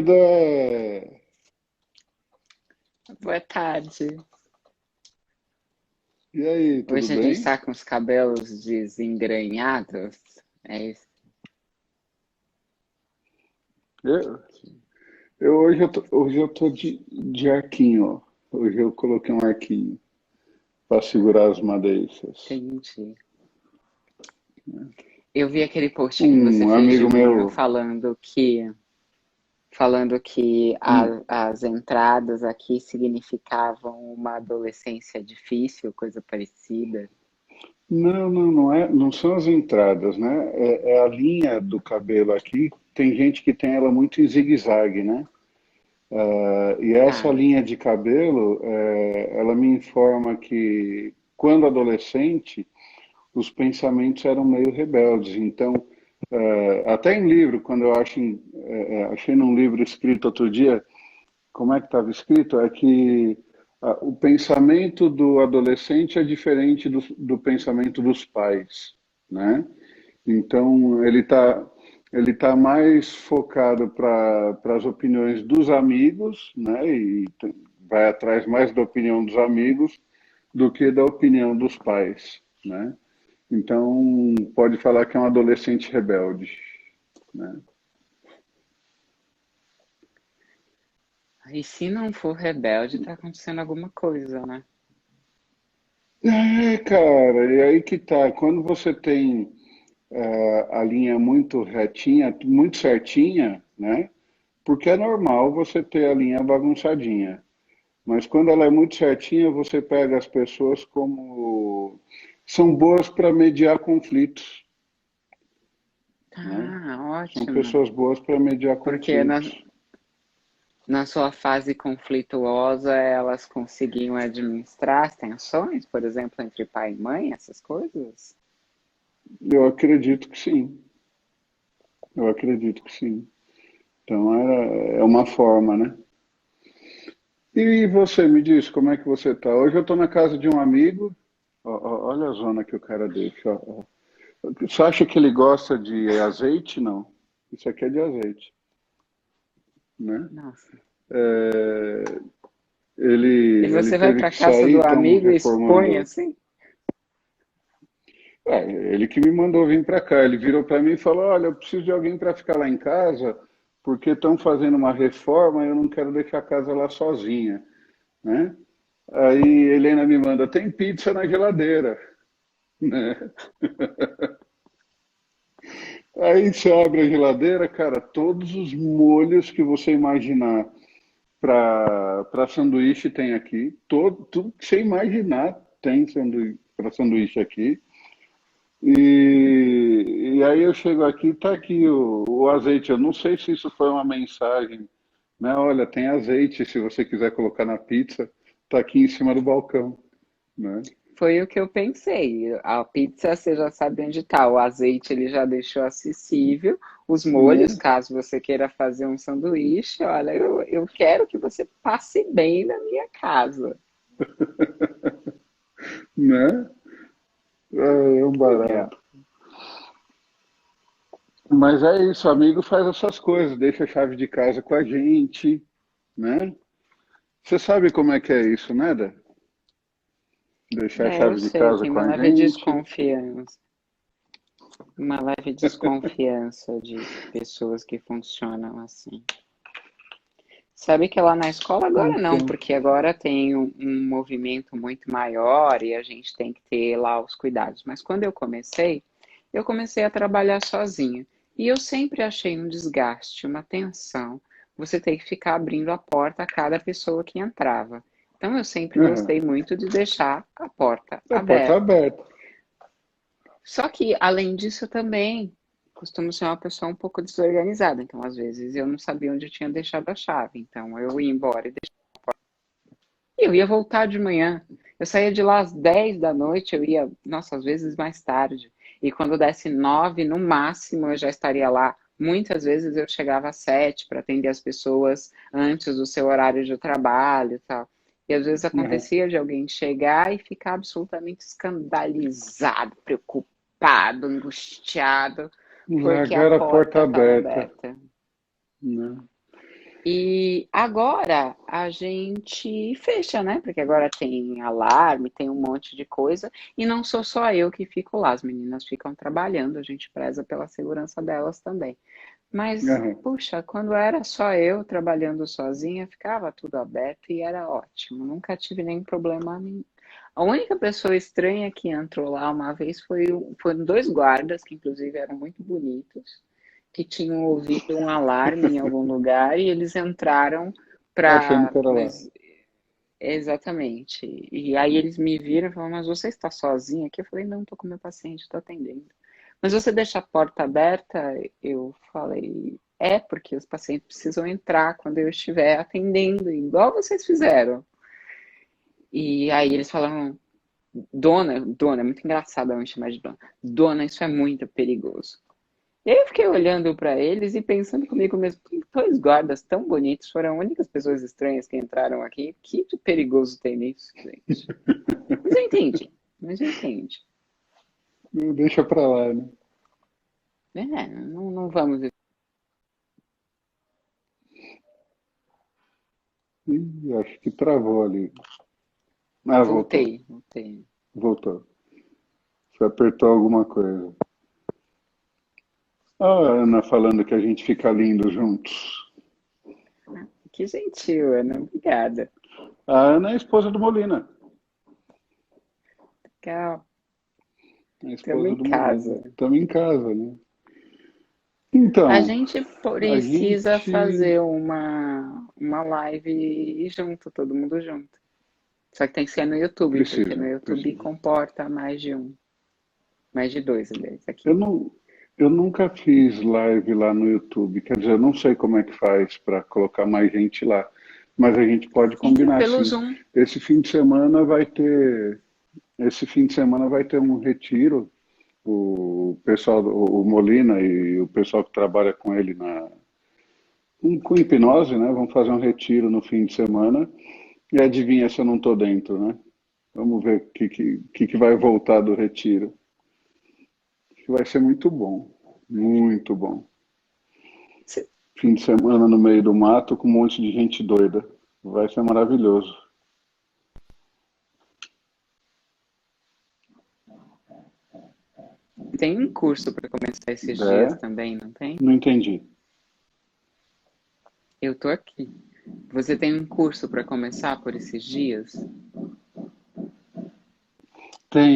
Da- Boa tarde. E aí, tudo Hoje a gente bem? está com os cabelos desengrenhados. É isso. Eu, hoje eu tô de arquinho, ó. Hoje eu coloquei um arquinho para segurar as madeixas. Entendi. Eu vi aquele post que você Um fez de amigo manhã meu, falando que hum, as entradas aqui significavam uma adolescência difícil, coisa parecida. não são as entradas, né? É a linha do cabelo aqui. Tem gente que tem ela muito em zigue-zague, né? E essa Tá. linha de cabelo, ela me informa que quando adolescente os pensamentos eram meio rebeldes. Então, até em livro, quando eu achei num livro escrito outro dia, como é que estava escrito? É que o pensamento do adolescente é diferente do pensamento dos pais, né? Então, ele tá mais focado para as opiniões dos amigos, né? Vai atrás mais da opinião dos amigos do que da opinião dos pais, né? Então, pode falar que é um adolescente rebelde, né? E se não for rebelde, tá acontecendo alguma coisa, né? Cara, e aí que tá. Quando você tem a linha muito retinha, muito certinha, né? Porque é normal você ter a linha bagunçadinha. Mas quando ela é muito certinha, você pega as pessoas como são boas para mediar conflitos, né? Tá, São ótimo. pessoas boas para mediar Porque conflitos. na sua fase conflituosa, elas conseguiam administrar as tensões, por exemplo, entre pai e mãe, essas coisas? Eu acredito que sim. Eu acredito que sim. Então é uma forma, né? E você me diz, como é que você tá? Hoje eu estou na casa de um amigo. Olha a zona que o cara deixa. Ó. Você acha que ele gosta de azeite? Não. Isso aqui é de azeite, né? Nossa. É, E ele você vai teve para que casa do sair, estamos amigo e expõe reformando. assim? Ele que me mandou vir para cá. Ele virou para mim e falou: Olha, eu preciso de alguém para ficar lá em casa, porque estão fazendo uma reforma e eu não quero deixar a casa lá sozinha, né? Aí ele ainda me manda: Tem pizza na geladeira, né? Aí você abre a geladeira, cara, todos os molhos que você imaginar para sanduíche tem aqui. Tudo que você imaginar tem para sanduíche aqui. E aí eu chego aqui, tá aqui o azeite. Eu não sei se isso foi uma mensagem, né? Olha, tem azeite se você quiser colocar na pizza, tá aqui em cima do balcão, né? Foi o que eu pensei. A pizza você já sabe onde está. O azeite ele já deixou acessível. Os molhos, Né? caso você queira fazer um sanduíche, olha, eu quero que você passe bem na minha casa. Né? É um Legal. barato. Mas é isso, amigo faz essas coisas, deixa a chave de casa com a gente, né? Você sabe como é que é isso, né, Dé? Deixar a É, eu chave de sei, casa tem com uma a leve gente. desconfiança. Uma leve desconfiança de pessoas que funcionam assim. Sabe que lá na escola agora não, Então, porque agora tem um movimento muito maior e a gente tem que ter lá os cuidados. Mas quando eu comecei a trabalhar sozinha. E eu sempre achei um desgaste, uma tensão, você ter que ficar abrindo a porta a cada pessoa que entrava. Então eu sempre aham. gostei muito de deixar a porta A porta aberta. aberta. Só que, além disso, eu também costumo ser uma pessoa um pouco desorganizada. Então, às vezes, eu não sabia onde eu tinha deixado a chave. Então, eu ia embora e eu ia voltar de manhã. Eu saía de lá às 10 da noite, eu ia, nossa, às vezes mais tarde. E quando desse 9, no máximo, eu já estaria lá. Muitas vezes eu chegava às 7 para atender as pessoas antes do seu horário de trabalho e tal. E às vezes Aham. acontecia de alguém chegar e ficar absolutamente escandalizado, preocupado, angustiado, porque a Largar a porta porta estava aberta, aberta. né? E agora a gente fecha, né? Porque agora tem alarme, tem um monte de coisa. E não sou só eu que fico lá, as meninas ficam trabalhando, a gente preza pela segurança delas também. Mas, Aham. puxa, quando era só eu trabalhando sozinha, ficava tudo aberto e era ótimo. Nunca tive nenhum problema. A única pessoa estranha que entrou lá uma vez foram dois guardas, que inclusive eram muito bonitos, que tinham ouvido um alarme em algum lugar e eles entraram Achando para. que era lá. Mas exatamente. E aí eles me viram e falaram, mas você está sozinha aqui? Eu falei, não, estou com meu paciente, estou atendendo. Mas você deixa a porta aberta? Eu falei, é, porque os pacientes precisam entrar quando eu estiver atendendo, igual vocês fizeram. E aí eles falaram, dona, é muito engraçado eu me chamar de dona. Dona, isso é muito perigoso. E aí eu fiquei olhando para eles e pensando comigo mesmo, dois guardas tão bonitos foram as únicas pessoas estranhas que entraram aqui. Que de perigoso tem nisso, gente? Mas eu entendi, mas eu entendi. Deixa pra lá, né? É, não, não vamos. Ih, acho que travou ali. Ah, voltou. Voltei, voltei. Voltou. Você apertou alguma coisa. Ah, a Ana falando que a gente fica lindo juntos. Que gentil, Ana, obrigada. A Ana é a esposa do Molina. Legal. É a Estamos esposa em do Molina. casa. Estamos em casa, né? A Então, gente a precisa gente fazer uma live junto, todo mundo junto. Só que tem que ser no YouTube, porque no precisa, YouTube precisa. comporta mais de um, mais de dois, aliás, Eu aqui. não, eu nunca fiz live lá no YouTube. Quer dizer, eu não sei como é que faz para colocar mais gente lá. Mas a gente pode Entra combinar, pelo sim. Zoom. Esse fim de semana vai ter, esse fim de semana vai ter um retiro. O pessoal, o Molina e o pessoal que trabalha com ele com hipnose, né? Vão fazer um retiro no fim de semana. E adivinha se eu não estou dentro, né? Vamos ver o que vai voltar do retiro. Acho que vai ser muito bom. Muito bom. Cê- Fim de semana no meio do mato com um monte de gente doida. Vai ser maravilhoso. Tem um curso para começar esses dias É? também, não tem? Não entendi. Eu tô aqui. Você tem um curso para começar por esses dias?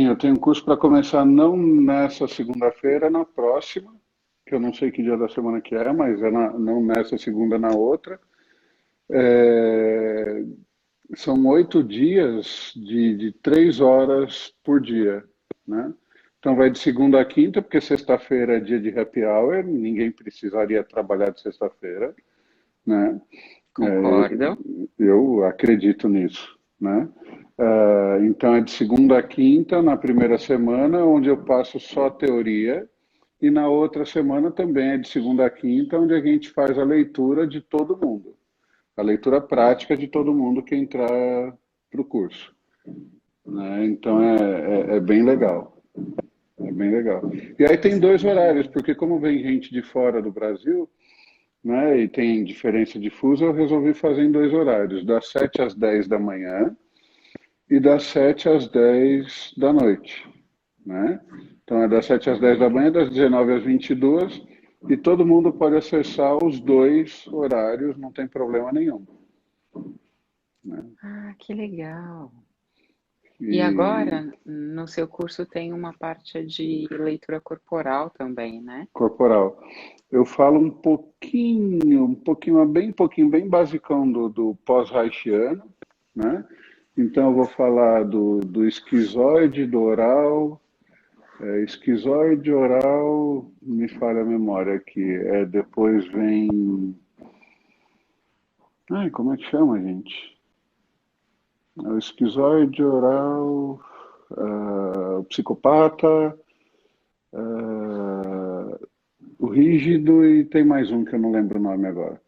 Eu tenho um curso para começar não nessa segunda-feira, na próxima, que eu não sei que dia da semana que é, mas é não nessa segunda, na outra. É, são 8 dias de 3 horas por dia, né? Então vai de segunda a quinta, porque sexta-feira é dia de happy hour, ninguém precisaria trabalhar de sexta-feira, né? É, Concordo. eu acredito nisso, né? Então é de segunda a quinta na primeira semana, onde eu passo só teoria, e na outra semana também é de segunda a quinta, onde a gente faz a leitura de todo mundo, a leitura prática de todo mundo que entrar para o curso, né? Então é bem legal, é bem legal. E aí tem dois horários, porque como vem gente de fora do Brasil, né, e tem diferença de fuso, eu resolvi fazer em dois horários, das 7 às 10 da manhã e das 7 às 10 da noite, né? Então é das 7 às 10 da manhã, das 19 às 22, e todo mundo pode acessar os dois horários, não tem problema nenhum, né? Ah, que legal. E E agora, no seu curso tem uma parte de leitura corporal também, né? corporal. Eu falo bem pouquinho, bem basicão do pós-Reichiano, né? Então eu vou falar do esquizoide, do oral, esquizoide, oral, me falha a memória aqui. Depois vem. Ai, como é que chama, gente? É o esquizoide, oral, o psicopata, ah, o rígido e tem mais um que eu não lembro o nome agora.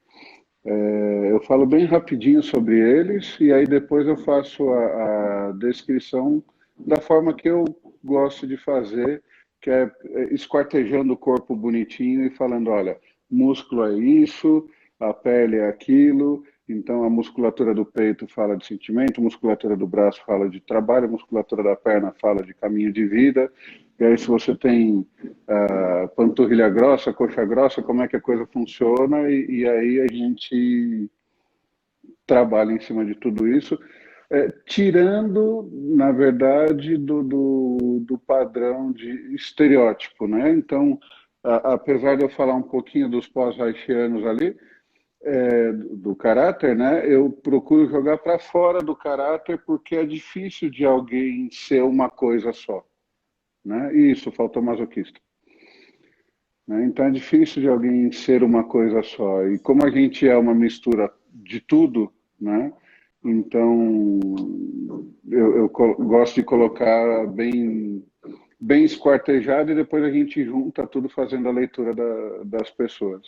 Eu falo bem rapidinho sobre eles e aí depois eu faço a descrição da forma que eu gosto de fazer, que é esquartejando o corpo bonitinho e falando, olha, músculo é isso, a pele é aquilo, então a musculatura do peito fala de sentimento, a musculatura do braço fala de trabalho, a musculatura da perna fala de caminho de vida. E aí, se você tem panturrilha grossa, coxa grossa, como é que a coisa funciona? E aí a gente trabalha em cima de tudo isso, tirando, na verdade, do padrão de estereótipo, né? Então, apesar de eu falar um pouquinho dos pós-reichianos ali, do caráter, né? Eu procuro jogar para fora do caráter porque é difícil de alguém ser uma coisa só, né? Isso, faltou masoquista. Né? Então é difícil de alguém ser uma coisa só. E como a gente é uma mistura de tudo, né? Então gosto de colocar bem esquartejado e depois a gente junta tudo fazendo a leitura das pessoas.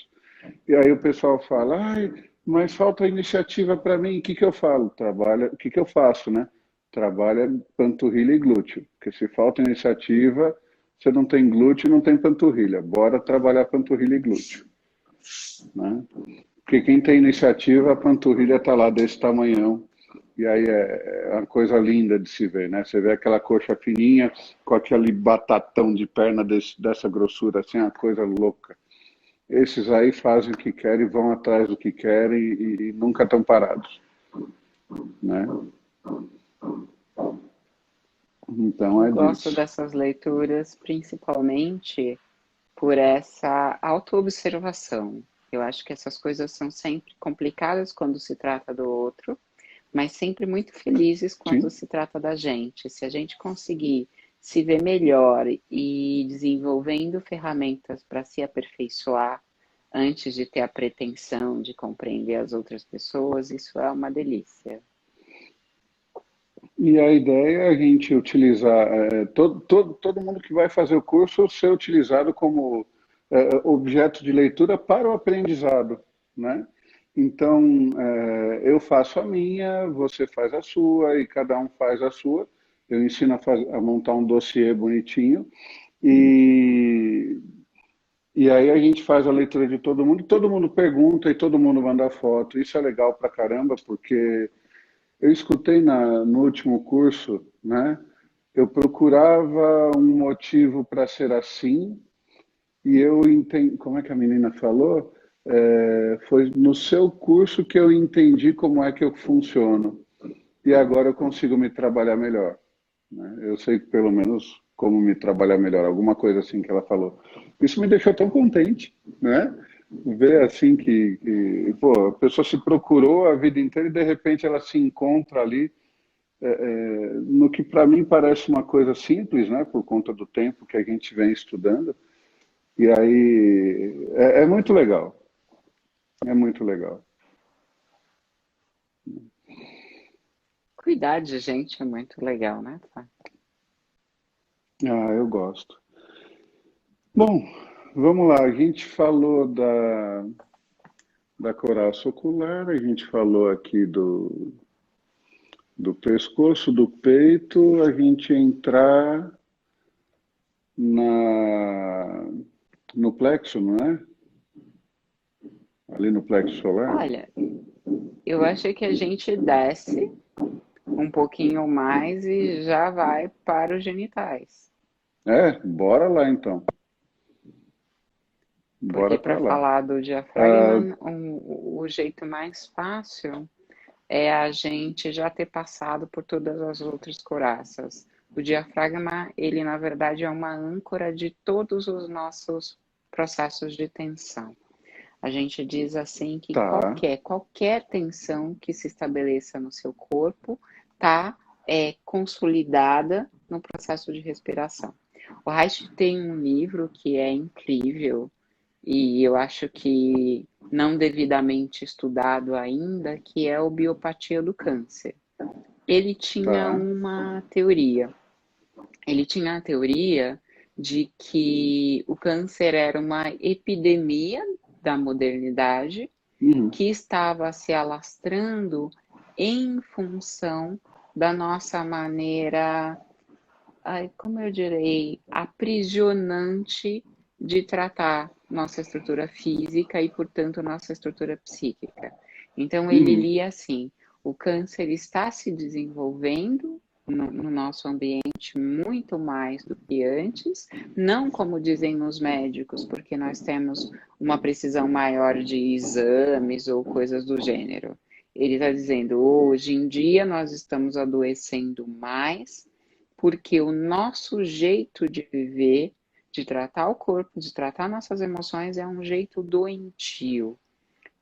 E aí o pessoal fala, ai, mas falta iniciativa para mim, o que que eu falo? Trabalha, o que que eu faço, né? Trabalha panturrilha e glúteo, porque se falta iniciativa, você não tem glúteo, não tem panturrilha. Bora trabalhar panturrilha e glúteo, né? Porque quem tem iniciativa, a panturrilha está lá desse tamanhão, e aí é uma coisa linda de se ver, né? Você vê aquela coxa fininha com aquele batatão de perna dessa grossura, assim, é uma coisa louca. Esses aí fazem o que querem, vão atrás do que querem e nunca estão parados, né? Então Eu é gosto disso. dessas leituras principalmente por essa autoobservação. Eu acho que essas coisas são sempre complicadas quando se trata do outro, mas sempre muito felizes quando Sim. se trata da gente. Se a gente conseguir se ver melhor e desenvolvendo ferramentas para se aperfeiçoar antes de ter a pretensão de compreender as outras pessoas, isso é uma delícia. E a ideia é a gente utilizar, todo mundo que vai fazer o curso ser utilizado como objeto de leitura para o aprendizado, né? Então, eu faço a minha, você faz a sua e cada um faz a sua. Eu ensino a montar um dossiê bonitinho e, e aí a gente faz a leitura de todo mundo pergunta e todo mundo manda foto. Isso é legal pra caramba, porque eu escutei no último curso, né? Eu procurava um motivo para ser assim e eu entendi, como é que a menina falou? Foi no seu curso que eu entendi como é que eu funciono e agora eu consigo me trabalhar melhor, né? Eu sei pelo menos como me trabalhar melhor, alguma coisa assim que ela falou. Isso me deixou tão contente, né? Ver assim pô, a pessoa se procurou a vida inteira e de repente ela se encontra ali no que para mim parece uma coisa simples, né? Por conta do tempo que a gente vem estudando. E aí é muito legal, é muito legal. Cuidar de gente é muito legal, né, Fá? Ah, eu gosto. Bom, vamos lá. A gente falou da coraça ocular, a gente falou aqui do pescoço, do peito, a gente entrar na, no plexo, não é? Ali no plexo solar. Olha, eu acho que a gente desce um pouquinho mais e já vai para os genitais. Bora lá então. Bora Porque para para lá. falar do diafragma, o jeito mais fácil é a gente já ter passado por todas as outras coraças. O diafragma, ele na verdade é uma âncora de todos os nossos processos de tensão. A gente diz assim que Tá, qualquer tensão que se estabeleça no seu corpo está consolidada no processo de respiração. O Reich tem um livro que é incrível e eu acho que não devidamente estudado ainda, que é o Biopatia do Câncer. Ele tinha tá. uma teoria. Ele tinha a teoria de que o câncer era uma epidemia da modernidade Uhum. que estava se alastrando em função da nossa maneira, como eu direi, aprisionante de tratar nossa estrutura física e, portanto, nossa estrutura psíquica. Então, ele Uhum. lia assim: o câncer está se desenvolvendo no nosso ambiente muito mais do que antes, não como dizem os médicos, porque nós temos uma precisão maior de exames ou coisas do gênero. Ele está dizendo, hoje em dia nós estamos adoecendo mais, porque o nosso jeito de viver, de tratar o corpo, de tratar nossas emoções é um jeito doentio.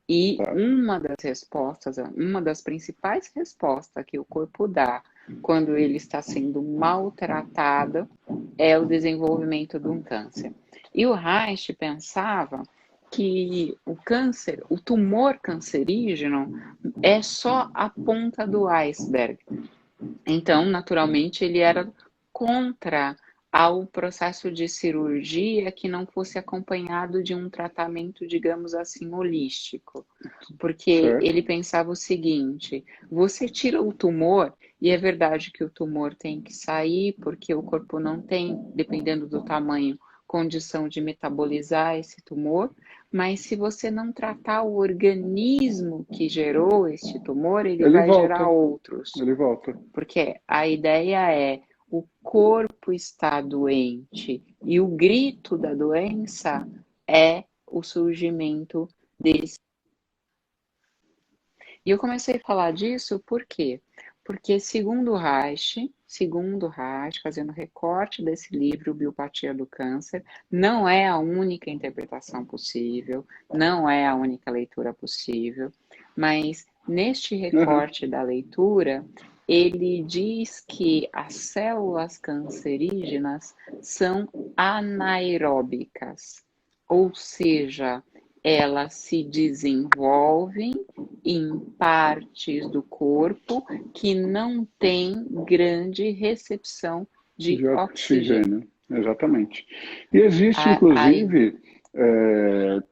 E Tá. uma das respostas, uma das principais respostas que o corpo dá quando ele está sendo maltratado é o desenvolvimento de um câncer. E o Reich pensava que o câncer, o tumor cancerígeno, é só a ponta do iceberg. Então, naturalmente, ele era contra ao processo de cirurgia que não fosse acompanhado de um tratamento, digamos assim, holístico. Porque Certo? ele pensava o seguinte: você tira o tumor, e é verdade que o tumor tem que sair, porque o corpo não tem, dependendo do tamanho, condição de metabolizar esse tumor, mas se você não tratar o organismo que gerou este tumor, ele Ele vai gerar volta, outros. ele volta. Porque a ideia é o corpo está doente e o grito da doença é o surgimento desse. E eu comecei a falar disso por quê? Porque segundo Reich, fazendo recorte desse livro, Biopatia do Câncer, não é a única interpretação possível, não é a única leitura possível, mas neste Uhum. recorte da leitura, ele diz que as células cancerígenas são anaeróbicas, ou seja, elas se desenvolvem em partes do corpo que não têm grande recepção de De oxigênio. oxigênio, exatamente. E existe, Aí, inclusive,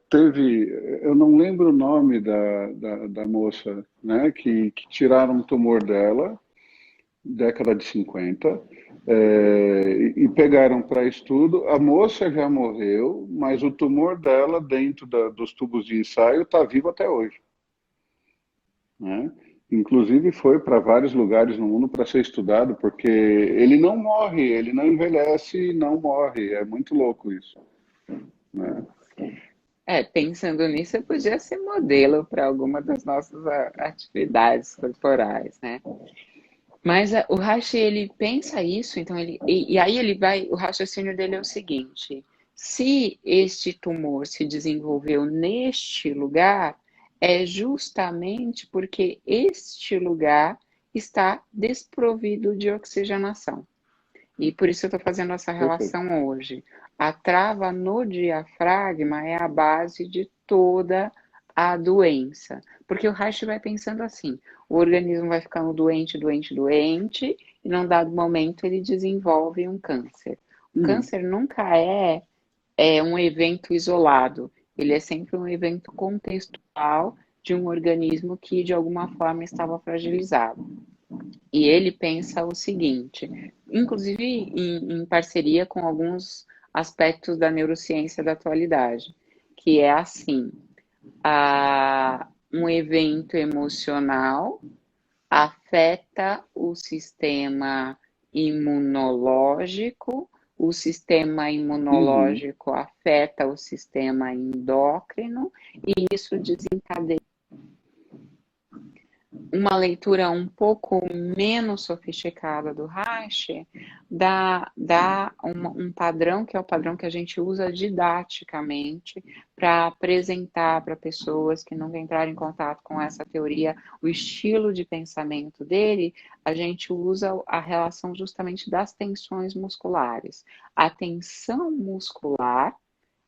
teve, eu não lembro o nome da moça, né, que tiraram um tumor dela, década de 50, e pegaram para estudo. A moça já morreu, mas o tumor dela, dentro dos tubos de ensaio, está vivo até hoje, né? Inclusive foi para vários lugares no mundo para ser estudado, porque ele não morre, ele não envelhece e não morre. É muito louco isso, né? pensando nisso, eu podia ser modelo para alguma das nossas atividades corporais, né? Mas o Reich, ele pensa isso, então e aí ele vai, o raciocínio dele é o seguinte: se este tumor se desenvolveu neste lugar, é justamente porque este lugar está desprovido de oxigenação. E por isso eu estou fazendo essa Perfeito. relação hoje. A trava no diafragma é a base de toda a doença. Porque o Reich vai pensando assim: o organismo vai ficando doente, doente, doente, e num dado momento ele desenvolve um câncer. O Uhum. câncer nunca é um evento isolado, ele é sempre um evento contextual de um organismo que de alguma forma estava fragilizado. E ele pensa o seguinte, inclusive em parceria com alguns aspectos da neurociência da atualidade, que é assim, um evento emocional afeta o sistema imunológico, o sistema Uhum. imunológico afeta o sistema endócrino, e isso desencadeia uma leitura um pouco menos sofisticada do Reich dá um padrão que é o padrão que a gente usa didaticamente para apresentar para pessoas que nunca entraram em contato com essa teoria o estilo de pensamento dele. A gente usa a relação justamente das tensões musculares. A tensão muscular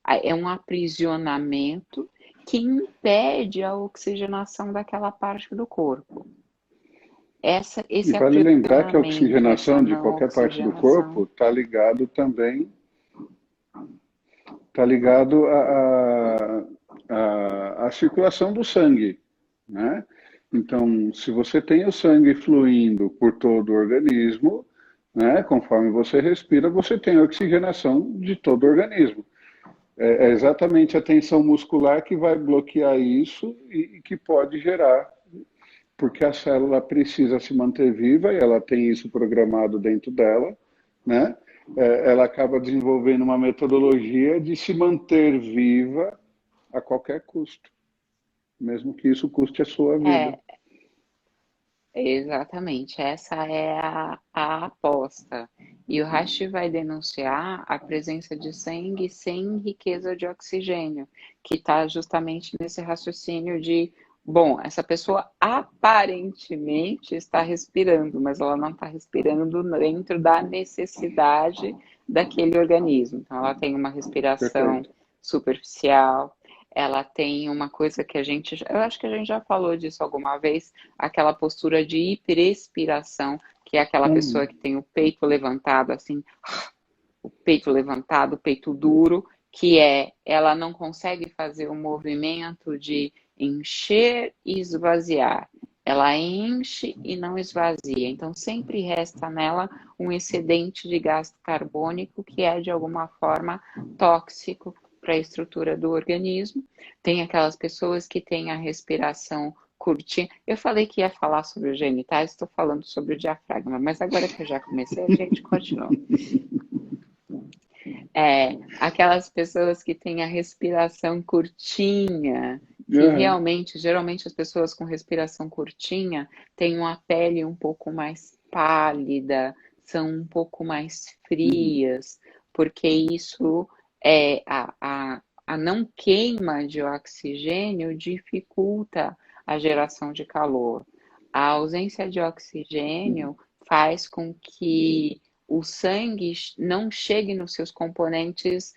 é um aprisionamento que impede a oxigenação daquela parte do corpo. E Esse vale lembrar que a aprisionamento, essa oxigenação de não qualquer parte do corpo oxigenação. está ligado também, está ligado à circulação do sangue, né? Então, se você tem o sangue fluindo por todo o organismo, né, conforme você respira, você tem a oxigenação de todo o organismo. É exatamente a tensão muscular que vai bloquear isso e que pode gerar, porque a célula precisa se manter viva e ela tem isso programado dentro dela, né? Ela acaba desenvolvendo uma metodologia de se manter viva a qualquer custo, mesmo que isso custe a sua vida. É, exatamente, essa é a aposta. E o Rashi vai denunciar a presença de sangue sem riqueza de oxigênio, que está justamente nesse raciocínio de, bom, essa pessoa aparentemente está respirando, mas ela não está respirando dentro da necessidade daquele organismo. Então, ela tem uma respiração Perfeito. superficial, ela tem uma coisa que a gente, eu acho que a gente já falou disso alguma vez, aquela postura de hiperexpiração, que é aquela pessoa Uhum. que tem o peito levantado, assim, o peito levantado, o peito duro, que é, ela não consegue fazer o movimento de encher e esvaziar. Ela enche e não esvazia. Então, sempre resta nela um excedente de gás carbônico que é, de alguma forma, tóxico para a estrutura do organismo. Tem aquelas pessoas que têm a respiração curtinha. Eu falei que ia falar sobre os genitais, estou falando sobre o diafragma, mas agora que eu já comecei, a gente continua. Aquelas pessoas que têm a respiração curtinha, que Uhum. realmente, geralmente as pessoas com respiração curtinha têm uma pele um pouco mais pálida, são um pouco mais Uhum. frias, porque isso é a não queima de oxigênio dificulta a geração de calor. A ausência de oxigênio faz com que o sangue não chegue nos seus componentes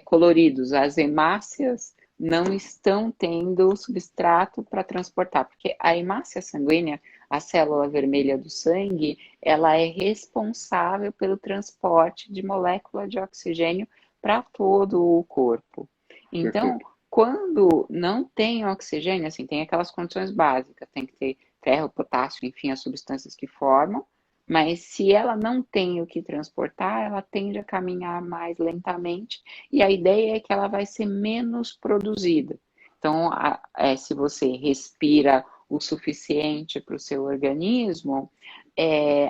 coloridos. As hemácias não estão tendo substrato para transportar, porque a hemácia sanguínea, a célula vermelha do sangue, ela é responsável pelo transporte de molécula de oxigênio para todo o corpo. Então, Perfeito. quando não tem oxigênio, assim, tem aquelas condições básicas, tem que ter ferro, potássio, enfim, as substâncias que formam, mas se ela não tem o que transportar, ela tende a caminhar mais lentamente e a ideia é que ela vai ser menos produzida. Então, se você respira o suficiente para o seu organismo,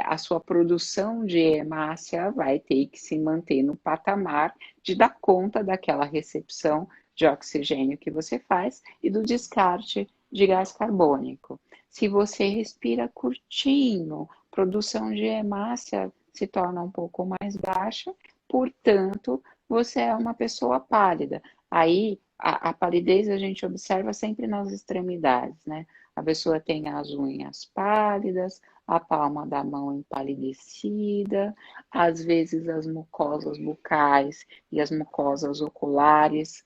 a sua produção de hemácia vai ter que se manter no patamar de dar conta daquela recepção de oxigênio que você faz e do descarte de gás carbônico. Se você respira curtinho, produção de hemácia se torna um pouco mais baixa, portanto, você é uma pessoa pálida. Aí, a palidez a gente observa sempre nas extremidades, né? A pessoa tem as unhas pálidas, a palma da mão empalidecida, às vezes as mucosas bucais e as mucosas oculares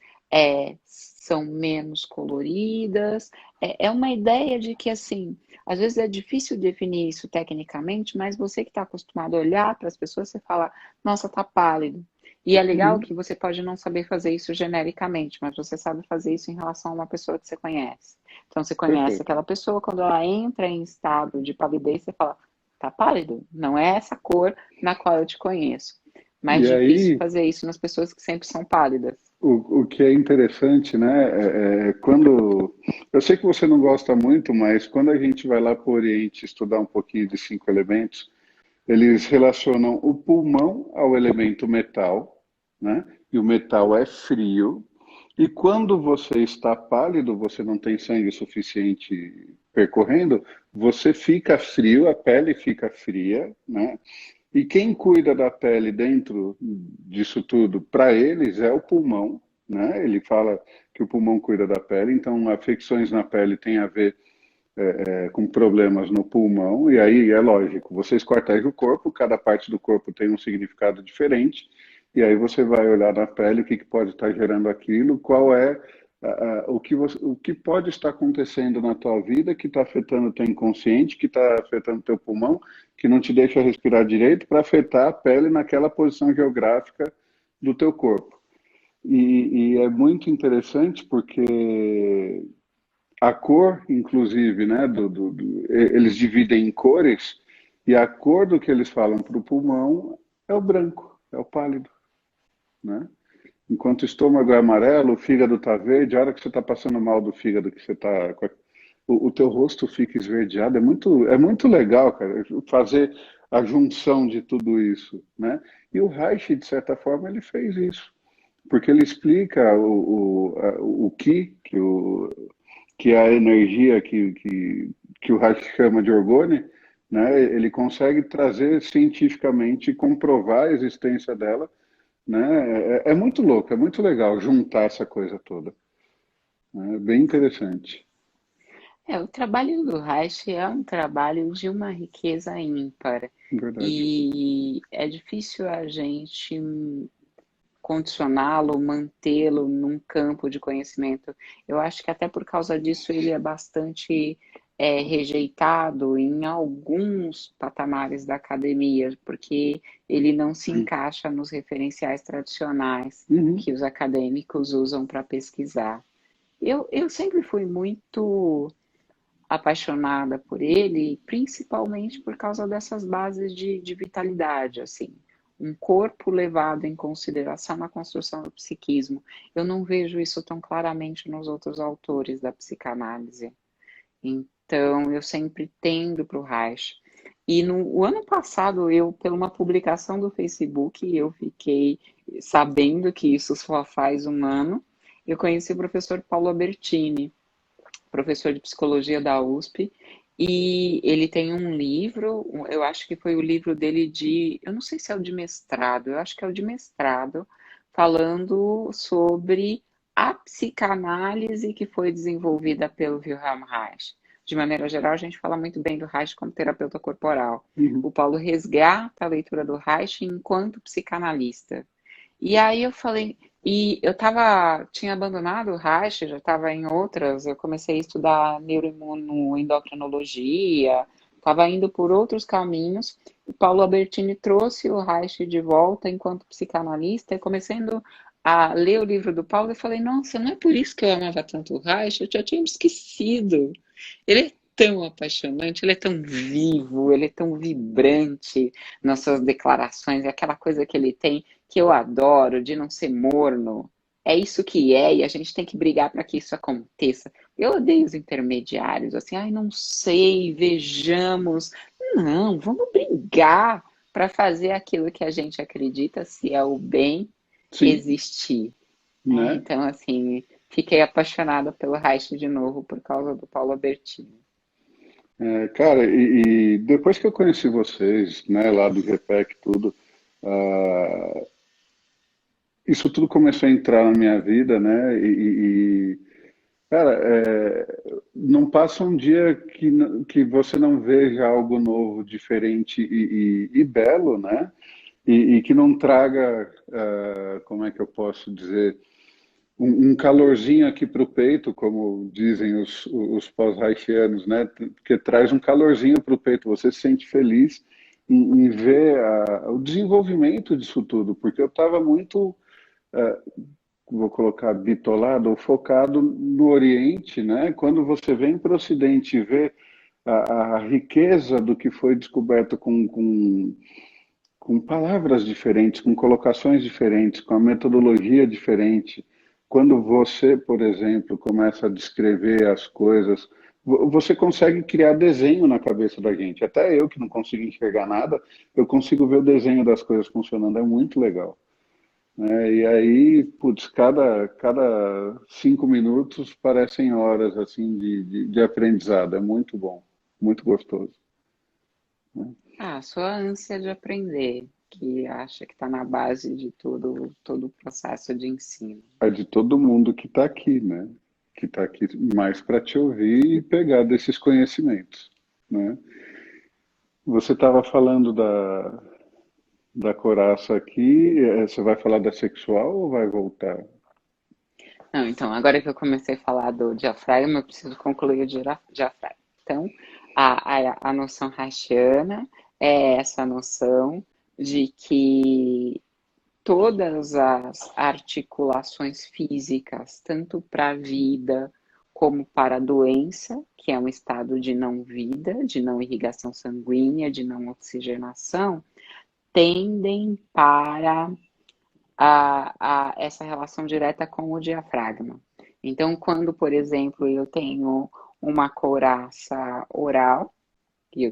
são menos coloridas. É uma ideia de que, assim, às vezes é difícil definir isso tecnicamente, mas você que está acostumado a olhar para as pessoas, você fala, nossa, tá pálido. E é legal Uhum. que você pode não saber fazer isso genericamente, mas você sabe fazer isso em relação a uma pessoa que você conhece. Então, você conhece Perfeito. aquela pessoa, quando ela entra em estado de palidez, você fala, tá pálido? Não é essa cor na qual eu te conheço. Mais E difícil aí, fazer isso nas pessoas que sempre são pálidas. o que é interessante, né, quando... Eu sei que você não gosta muito, mas quando a gente vai lá para o Oriente estudar um pouquinho de cinco elementos, eles relacionam o pulmão ao elemento metal, né? E o metal é frio. E quando você está pálido, você não tem sangue suficiente percorrendo, você fica frio, a pele fica fria, né? E quem cuida da pele dentro disso tudo, para eles, é o pulmão, né? Ele fala que o pulmão cuida da pele, então afecções na pele têm a ver com problemas no pulmão, e aí é lógico, você esquarteja o corpo, cada parte do corpo tem um significado diferente, e aí você vai olhar na pele o que, que pode estar gerando aquilo, qual é o que pode estar acontecendo na tua vida que está afetando o teu inconsciente, que está afetando o teu pulmão, que não te deixa respirar direito, para afetar a pele naquela posição geográfica do teu corpo. E é muito interessante porque a cor, inclusive, né, eles dividem em cores, e a cor do que eles falam para o pulmão é o branco, é o pálido, né? Enquanto o estômago é amarelo, o fígado está verde, a hora que você está passando mal do fígado, que você está o teu rosto fica esverdeado. É muito legal, cara, fazer a junção de tudo isso, né? E o Reich, de certa forma, ele fez isso, porque ele explica o que é a energia que o Reich chama de orgone, né? Ele consegue trazer cientificamente e comprovar a existência dela, né? É muito louco, é muito legal juntar essa coisa toda, né? É bem interessante, O trabalho do Reich é um trabalho de uma riqueza ímpar. verdade. E é difícil a gente condicioná-lo, mantê-lo num campo de conhecimento. Eu acho que até por causa disso ele é bastante rejeitado em alguns patamares da academia, porque ele não se Sim. encaixa nos referenciais tradicionais Uhum. que os acadêmicos usam para pesquisar. Eu sempre fui muito apaixonada por ele, principalmente por causa dessas bases de vitalidade, assim. Um corpo levado em consideração na construção do psiquismo. Eu não vejo isso tão claramente nos outros autores da psicanálise. Então, eu sempre tendo para o Reich. E no o ano passado, eu, por uma publicação do Facebook, eu fiquei sabendo que isso só faz um ano. Eu conheci o professor Paulo Albertini, professor de psicologia da USP, e ele tem um livro, eu acho que foi o livro dele eu não sei se é o de mestrado, eu acho que é o de mestrado, falando sobre a psicanálise que foi desenvolvida pelo Wilhelm Reich. De maneira geral, a gente fala muito bem do Reich como terapeuta corporal. Uhum. O Paulo resgata a leitura do Reich enquanto psicanalista. E aí eu falei, tinha abandonado o Reich, já estava em outras, eu comecei a estudar neuroendocrinologia, estava indo por outros caminhos. O Paulo Albertini trouxe o Reich de volta enquanto psicanalista, e comecei a ler o livro do Paulo e falei, nossa, não é por isso que eu amava tanto o Reich, eu já tinha me esquecido. Ele é tão apaixonante, ele é tão vivo, ele é tão vibrante nas suas declarações, é aquela coisa que ele tem que eu adoro, de não ser morno. É isso que é, e a gente tem que brigar para que isso aconteça. Eu odeio os intermediários, assim, ai, não sei, vejamos. Não, vamos brigar para fazer aquilo que a gente acredita, se é o bem, Sim, existir. Né? né? Então, assim, fiquei apaixonada pelo Reich de novo por causa do Paulo Albertini. É, cara, e depois que eu conheci vocês, né, lá do GPEC, tudo, ah, isso tudo começou a entrar na minha vida, né? Cara, não passa um dia que você não veja algo novo, diferente e belo, né? E que não traga, como é que eu posso dizer, um calorzinho aqui para o peito, como dizem os pós-reichianos, né? Que traz um calorzinho para o peito. Você se sente feliz em ver o desenvolvimento disso tudo, porque eu estava muito, vou colocar bitolado ou focado no Oriente, né? Quando você vem para o Ocidente e vê a riqueza do que foi descoberto com palavras diferentes, com colocações diferentes, com a metodologia diferente. Quando você, por exemplo, começa a descrever as coisas, você consegue criar desenho na cabeça da gente. Até eu que não consigo enxergar nada, eu consigo ver o desenho das coisas funcionando. É muito legal, né? E aí, putz, cada 5 minutos parecem horas assim de aprendizado. É muito bom, muito gostoso, né? Ah, sua ânsia de aprender, que acha que está na base de todo o processo de ensino. É de todo mundo que está aqui, né? Que está aqui mais para te ouvir e pegar desses conhecimentos, né? Você estava falando da coraça aqui, você vai falar da sexual ou vai voltar? Não, então, agora que eu comecei a falar do diafragma, eu preciso concluir o diafragma. Então, a noção Rashiana é essa noção de que todas as articulações físicas, tanto para a vida como para a doença, que é um estado de não vida, de não irrigação sanguínea, de não oxigenação, tendem para essa relação direta com o diafragma. Então, quando, por exemplo, eu tenho uma couraça oral, que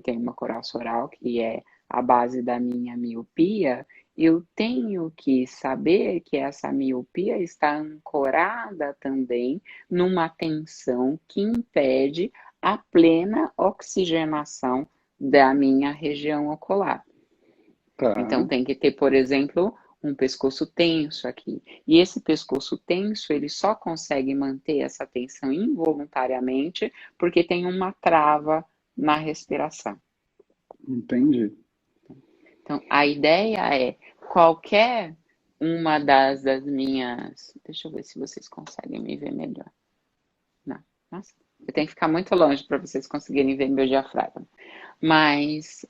é a base da minha miopia, eu tenho que saber que essa miopia está ancorada também numa tensão que impede a plena oxigenação da minha região ocular. Então Tá, tem que ter, por exemplo, um pescoço tenso aqui. E esse pescoço tenso, ele só consegue manter essa tensão involuntariamente porque tem uma trava na respiração. entendi. Então, a ideia é qualquer uma das minhas. Deixa eu ver se vocês conseguem me ver melhor. Não, nossa, eu tenho que ficar muito longe para vocês conseguirem ver meu diafragma. Mas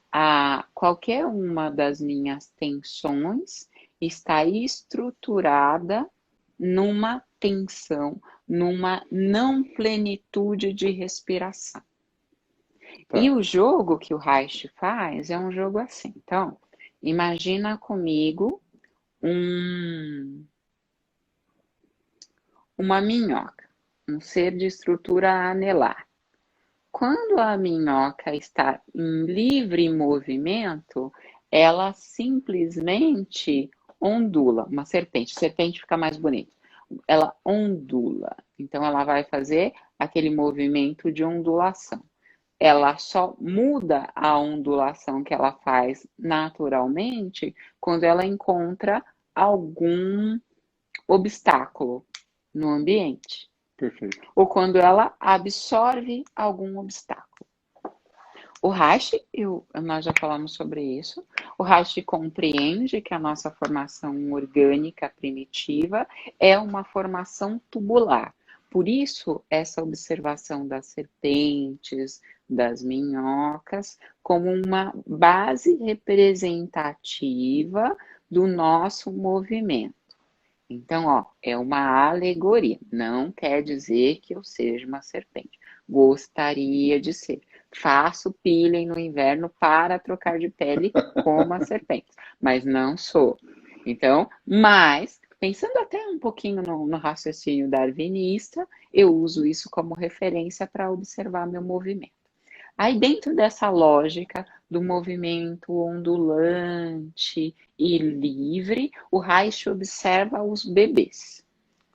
qualquer uma das minhas tensões está estruturada numa tensão, numa não plenitude de respiração. E Tá, o jogo que o Reich faz é um jogo assim. Então, imagina comigo um, uma minhoca, um ser de estrutura anelar. Quando a minhoca está em livre movimento, ela simplesmente ondula. Uma serpente. Serpente fica mais bonito. Ela ondula. Então, ela vai fazer aquele movimento de ondulação. Ela só muda a ondulação que ela faz naturalmente quando ela encontra algum obstáculo no ambiente perfeito. ou quando ela absorve algum obstáculo. O Reich, nós já falamos sobre isso, o Reich compreende que a nossa formação orgânica primitiva é uma formação tubular. Por isso, essa observação das serpentes, das minhocas, como uma base representativa do nosso movimento. Então, ó, é uma alegoria. Não quer dizer que eu seja uma serpente. Gostaria de ser. Faço peeling no inverno para trocar de pele como a serpente, mas não sou. Então, mas, pensando até um pouquinho no raciocínio darwinista, eu uso isso como referência para observar meu movimento. Aí, dentro dessa lógica do movimento ondulante e livre, o Reich observa os bebês.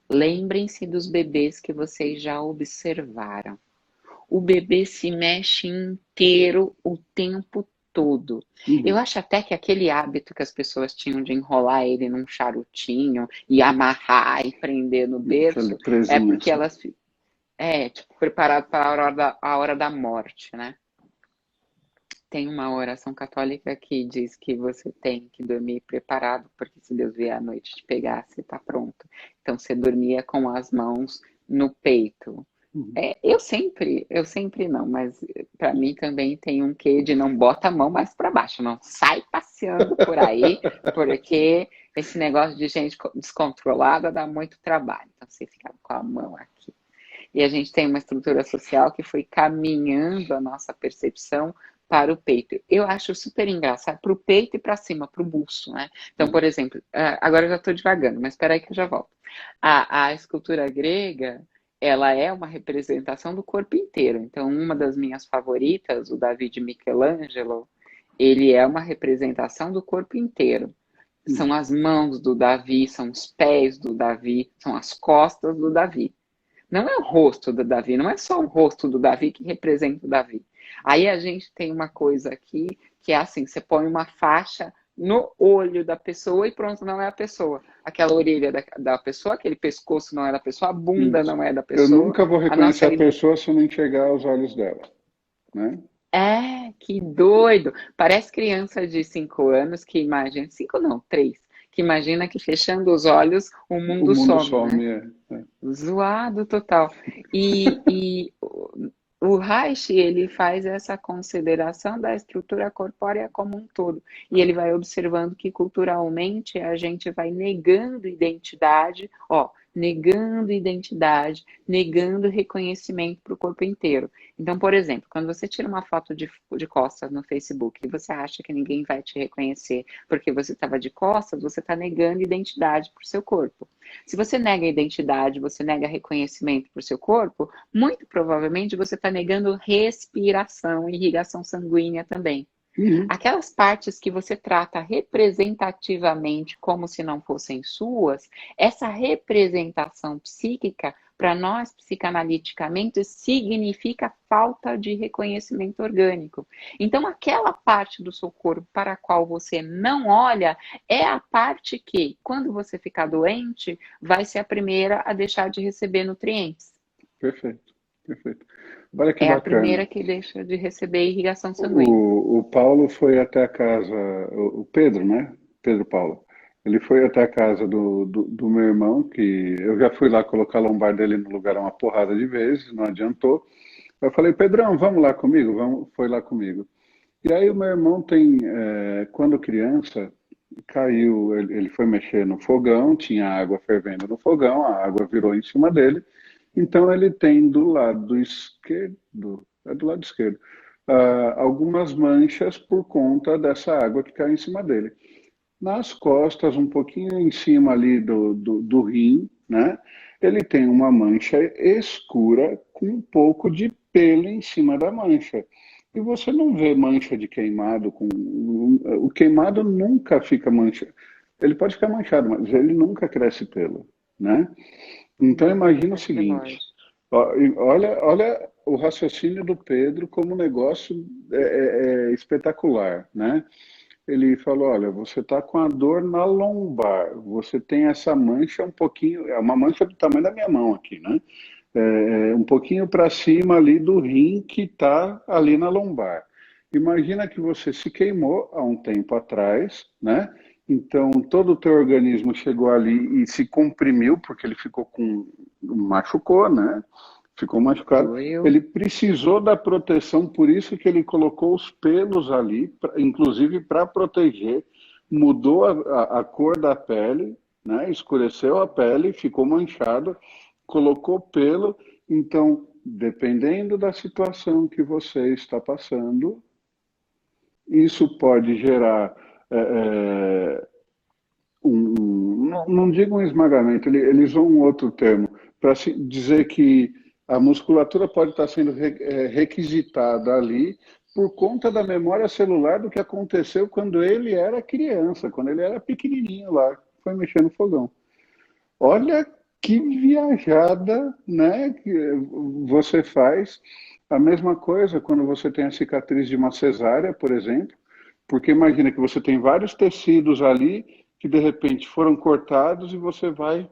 Lembrem-se dos bebês que vocês já observaram. O bebê se mexe inteiro o tempo todo. Eu Uhum. acho até que aquele hábito que as pessoas tinham de enrolar ele num charutinho e amarrar e prender no Aquele berço, é presinho porque assim. elas tipo, preparado para a hora da morte, né? Tem uma oração católica que diz que você tem que dormir preparado, porque se Deus vier à noite te pegar, você está pronto. Então você dormia com as mãos no peito. Uhum. Eu sempre não, mas para mim também tem um quê de não bota a mão mais para baixo, não sai passeando por aí, porque esse negócio de gente descontrolada dá muito trabalho. Então você fica com a mão aqui. E a gente tem uma estrutura social que foi caminhando a nossa percepção para o peito. Eu acho super engraçado, para o peito e para cima, para o busto, né? Então, por exemplo, agora eu já estou devagando, mas espera aí que eu já volto. A escultura grega, ela é uma representação do corpo inteiro. Então, uma das minhas favoritas, o Davi de Michelangelo, ele é uma representação do corpo inteiro. São Uhum. as mãos do Davi, são os pés do Davi, são as costas do Davi. Não é o rosto do Davi, não é só o rosto do Davi que representa o Davi. Aí a gente tem uma coisa aqui que é assim: você põe uma faixa no olho da pessoa e pronto, não é a pessoa. Aquela orelha da pessoa, aquele pescoço não é da pessoa, a bunda Isso. não é da Eu pessoa, nunca vou a reconhecer nossa. a pessoa se eu não enxergar os olhos dela, né? Que doido! Parece criança de 5 anos que imagina, 5 não, 3, que imagina que fechando os olhos o O mundo mundo some, some, né? é. Zoado total. E o Reich, ele faz essa consideração da estrutura corpórea como um todo. E ele vai observando que culturalmente a gente vai negando identidade. Ó, negando identidade, negando reconhecimento para o corpo inteiro. Então, por exemplo, quando você tira uma foto de costas no Facebook e você acha que ninguém vai te reconhecer porque você estava de costas, você está negando identidade para o seu corpo. Se você nega identidade, você nega reconhecimento para o seu corpo, muito provavelmente você está negando respiração e irrigação sanguínea também. Uhum. Aquelas partes que você trata representativamente como se não fossem suas, essa representação psíquica, para nós psicanaliticamente, significa falta de reconhecimento orgânico. Então, aquela parte do seu corpo para a qual você não olha é a parte que, quando você ficar doente, vai ser a primeira a deixar de receber nutrientes. Perfeito, perfeito. Olha que É a bacana. primeira que deixa de receber irrigação sanguínea. O Paulo foi até a casa, o Pedro, né? Pedro Paulo. Ele foi até a casa do meu irmão, que eu já fui lá colocar a lombar dele no lugar uma porrada de vezes, não adiantou. Eu falei, Pedrão, vamos lá comigo? Vamos, foi lá comigo. E aí o meu irmão tem, quando criança, caiu, ele foi mexer no fogão, tinha água fervendo no fogão, a água virou em cima dele, então ele tem do lado esquerdo, é do lado esquerdo, algumas manchas por conta dessa água que caiu em cima dele. Nas costas, um pouquinho em cima ali do rim, né? Ele tem uma mancha escura com um pouco de pelo em cima da mancha. E você não vê mancha de queimado com. O queimado nunca fica mancha. Ele pode ficar manchado, mas ele nunca cresce pelo, né? Então imagina o Essa é seguinte: lógico. olha o raciocínio do Pedro como um negócio espetacular, né? Ele falou: olha, você está com a dor na lombar, você tem essa mancha um pouquinho, é uma mancha do tamanho da minha mão aqui, né? Um pouquinho para cima ali do rim que está ali na lombar. Imagina que você se queimou há um tempo atrás, né? Então todo o teu organismo chegou ali e se comprimiu porque ele ficou com machucou, né? Ficou machucado. Doeu. Ele precisou da proteção, por isso que ele colocou os pelos ali, inclusive para proteger. Mudou a cor da pele, né? Escureceu a pele, ficou manchado, colocou pelo. Então, dependendo da situação que você está passando, isso pode gerar não digo um esmagamento, eles usam um outro termo, para dizer que a musculatura pode estar sendo requisitada ali por conta da memória celular do que aconteceu quando ele era criança, quando ele era pequenininho lá, foi mexer no fogão. Olha que viajada, né, que você faz. A mesma coisa quando você tem a cicatriz de uma cesárea, por exemplo, porque imagina que você tem vários tecidos ali que de repente foram cortados e você vai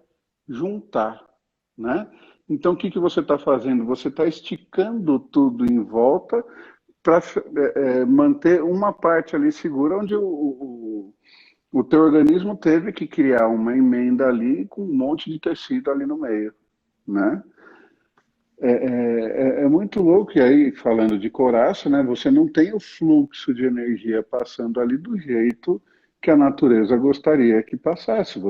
juntar, né? Então o que que você está fazendo? Você está esticando tudo em volta para manter uma parte ali segura, onde o teu organismo teve que criar uma emenda ali com um monte de tecido ali no meio, né? É muito louco, e aí, falando de coraça, né, você não tem o fluxo de energia passando ali do jeito que a natureza gostaria que passasse.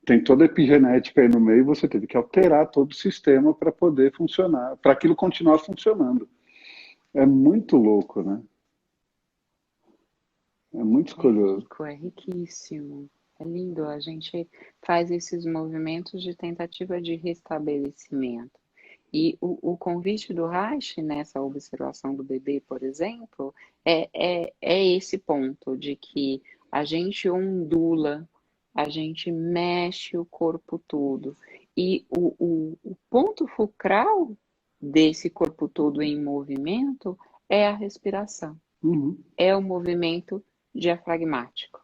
Tem toda a epigenética aí no meio, você teve que alterar todo o sistema para poder funcionar, para aquilo continuar funcionando. É muito louco, né? É muito É curioso. rico, é riquíssimo. É lindo. A gente faz esses movimentos de tentativa de restabelecimento. E o convite do Reich nessa observação do bebê, por exemplo, é esse ponto de que a gente ondula, a gente mexe o corpo todo. E o ponto fulcral desse corpo todo em movimento é a respiração, Uhum. é o movimento diafragmático.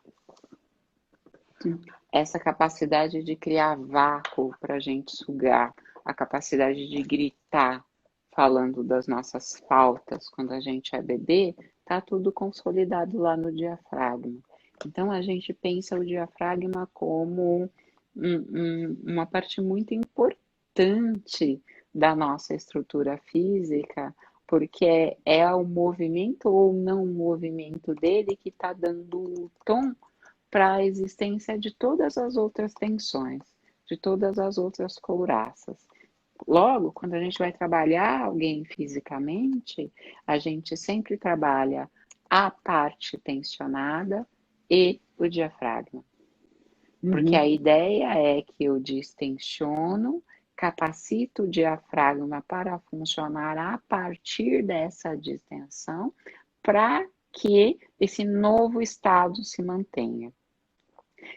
Sim. Essa capacidade de criar vácuo para a gente sugar, a capacidade de gritar falando das nossas faltas quando a gente é bebê, tá tudo consolidado lá no diafragma. Então a gente pensa o diafragma como uma parte muito importante da nossa estrutura física, porque é o movimento ou não movimento dele que está dando o tom para a existência de todas as outras tensões. de todas as outras couraças. Logo, quando a gente vai trabalhar alguém fisicamente, a gente sempre trabalha a parte tensionada e o diafragma. Porque a ideia é que eu distensiono, capacito o diafragma para funcionar a partir dessa distensão, para que esse novo estado se mantenha.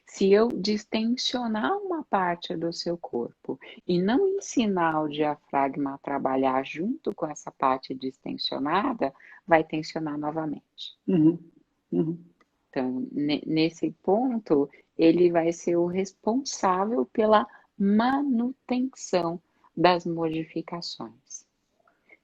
Se eu distensionar uma parte do seu corpo e não ensinar o diafragma a trabalhar junto com essa parte distensionada, vai tensionar novamente. Então, nesse ponto, ele vai ser o responsável pela manutenção das modificações.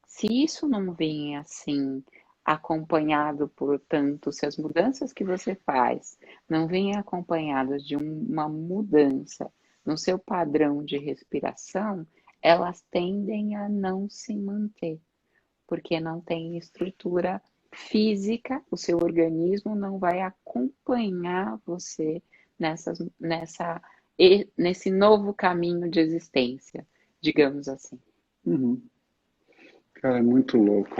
Se isso não vem assim, acompanhado, portanto, se as mudanças que você faz não vêm acompanhadas de uma mudança no seu padrão de respiração, elas tendem a não se manter, porque não tem estrutura física, o seu organismo não vai acompanhar você nesse novo caminho de existência, digamos assim. Cara, é muito louco.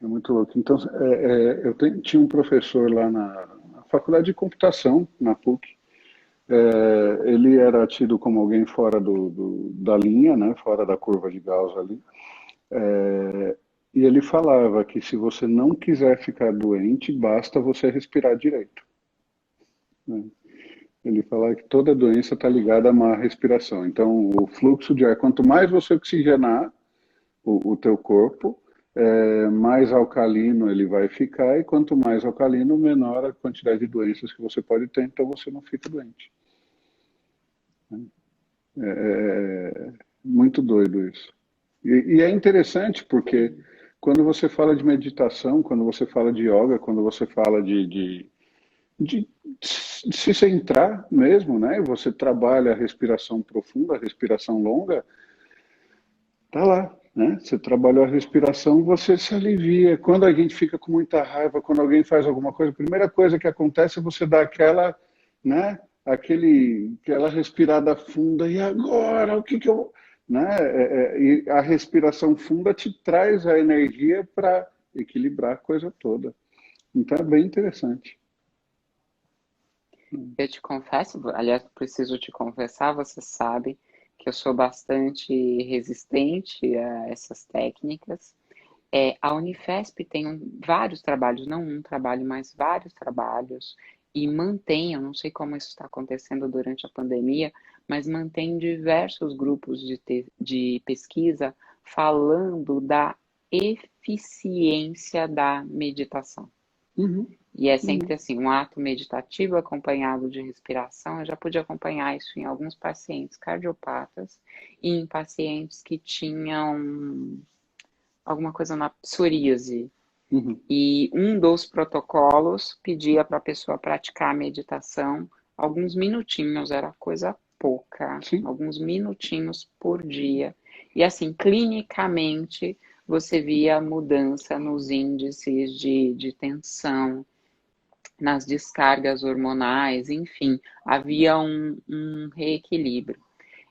É muito louco. Então, eu tinha um professor lá na Faculdade de Computação, na PUC. Ele era tido como alguém fora da linha, né? Fora da curva de Gauss ali. E ele falava que se você não quiser ficar doente, basta você respirar direito. Ele falava que toda doença está ligada a má respiração. Então, o fluxo de ar, quanto mais você oxigenar o teu corpo, mais alcalino ele vai ficar, e quanto mais alcalino, menor a quantidade de doenças que você pode ter, então você não fica doente. Muito doido isso. E é interessante porque quando você fala de meditação, quando você fala de yoga, quando você fala de se centrar mesmo, né? Você trabalha a respiração profunda, a respiração longa, tá lá, né? Você trabalhou a respiração, você se alivia. Quando a gente fica com muita raiva, quando alguém faz alguma coisa, a primeira coisa que acontece é você dar aquela, né? Aquela respirada funda, e agora, o que eu... Né? E a respiração funda te traz a energia para equilibrar a coisa toda. Então é bem interessante. Eu te confesso, aliás, preciso te confessar, você sabe que eu sou bastante resistente a essas técnicas. A Unifesp tem vários trabalhos, não um trabalho, mas vários trabalhos, e mantém, eu não sei como isso está acontecendo durante a pandemia, mas mantém diversos grupos de pesquisa falando da eficiência da meditação. E é sempre assim, um ato meditativo acompanhado de respiração. Eu já pude acompanhar isso em alguns pacientes cardiopatas e em pacientes que tinham alguma coisa na psoríase. E um dos protocolos pedia para a pessoa praticar a meditação alguns minutinhos, era coisa pouca, alguns minutinhos por dia. E assim, clinicamente, você via mudança nos índices de tensão, nas descargas hormonais, enfim, havia um reequilíbrio.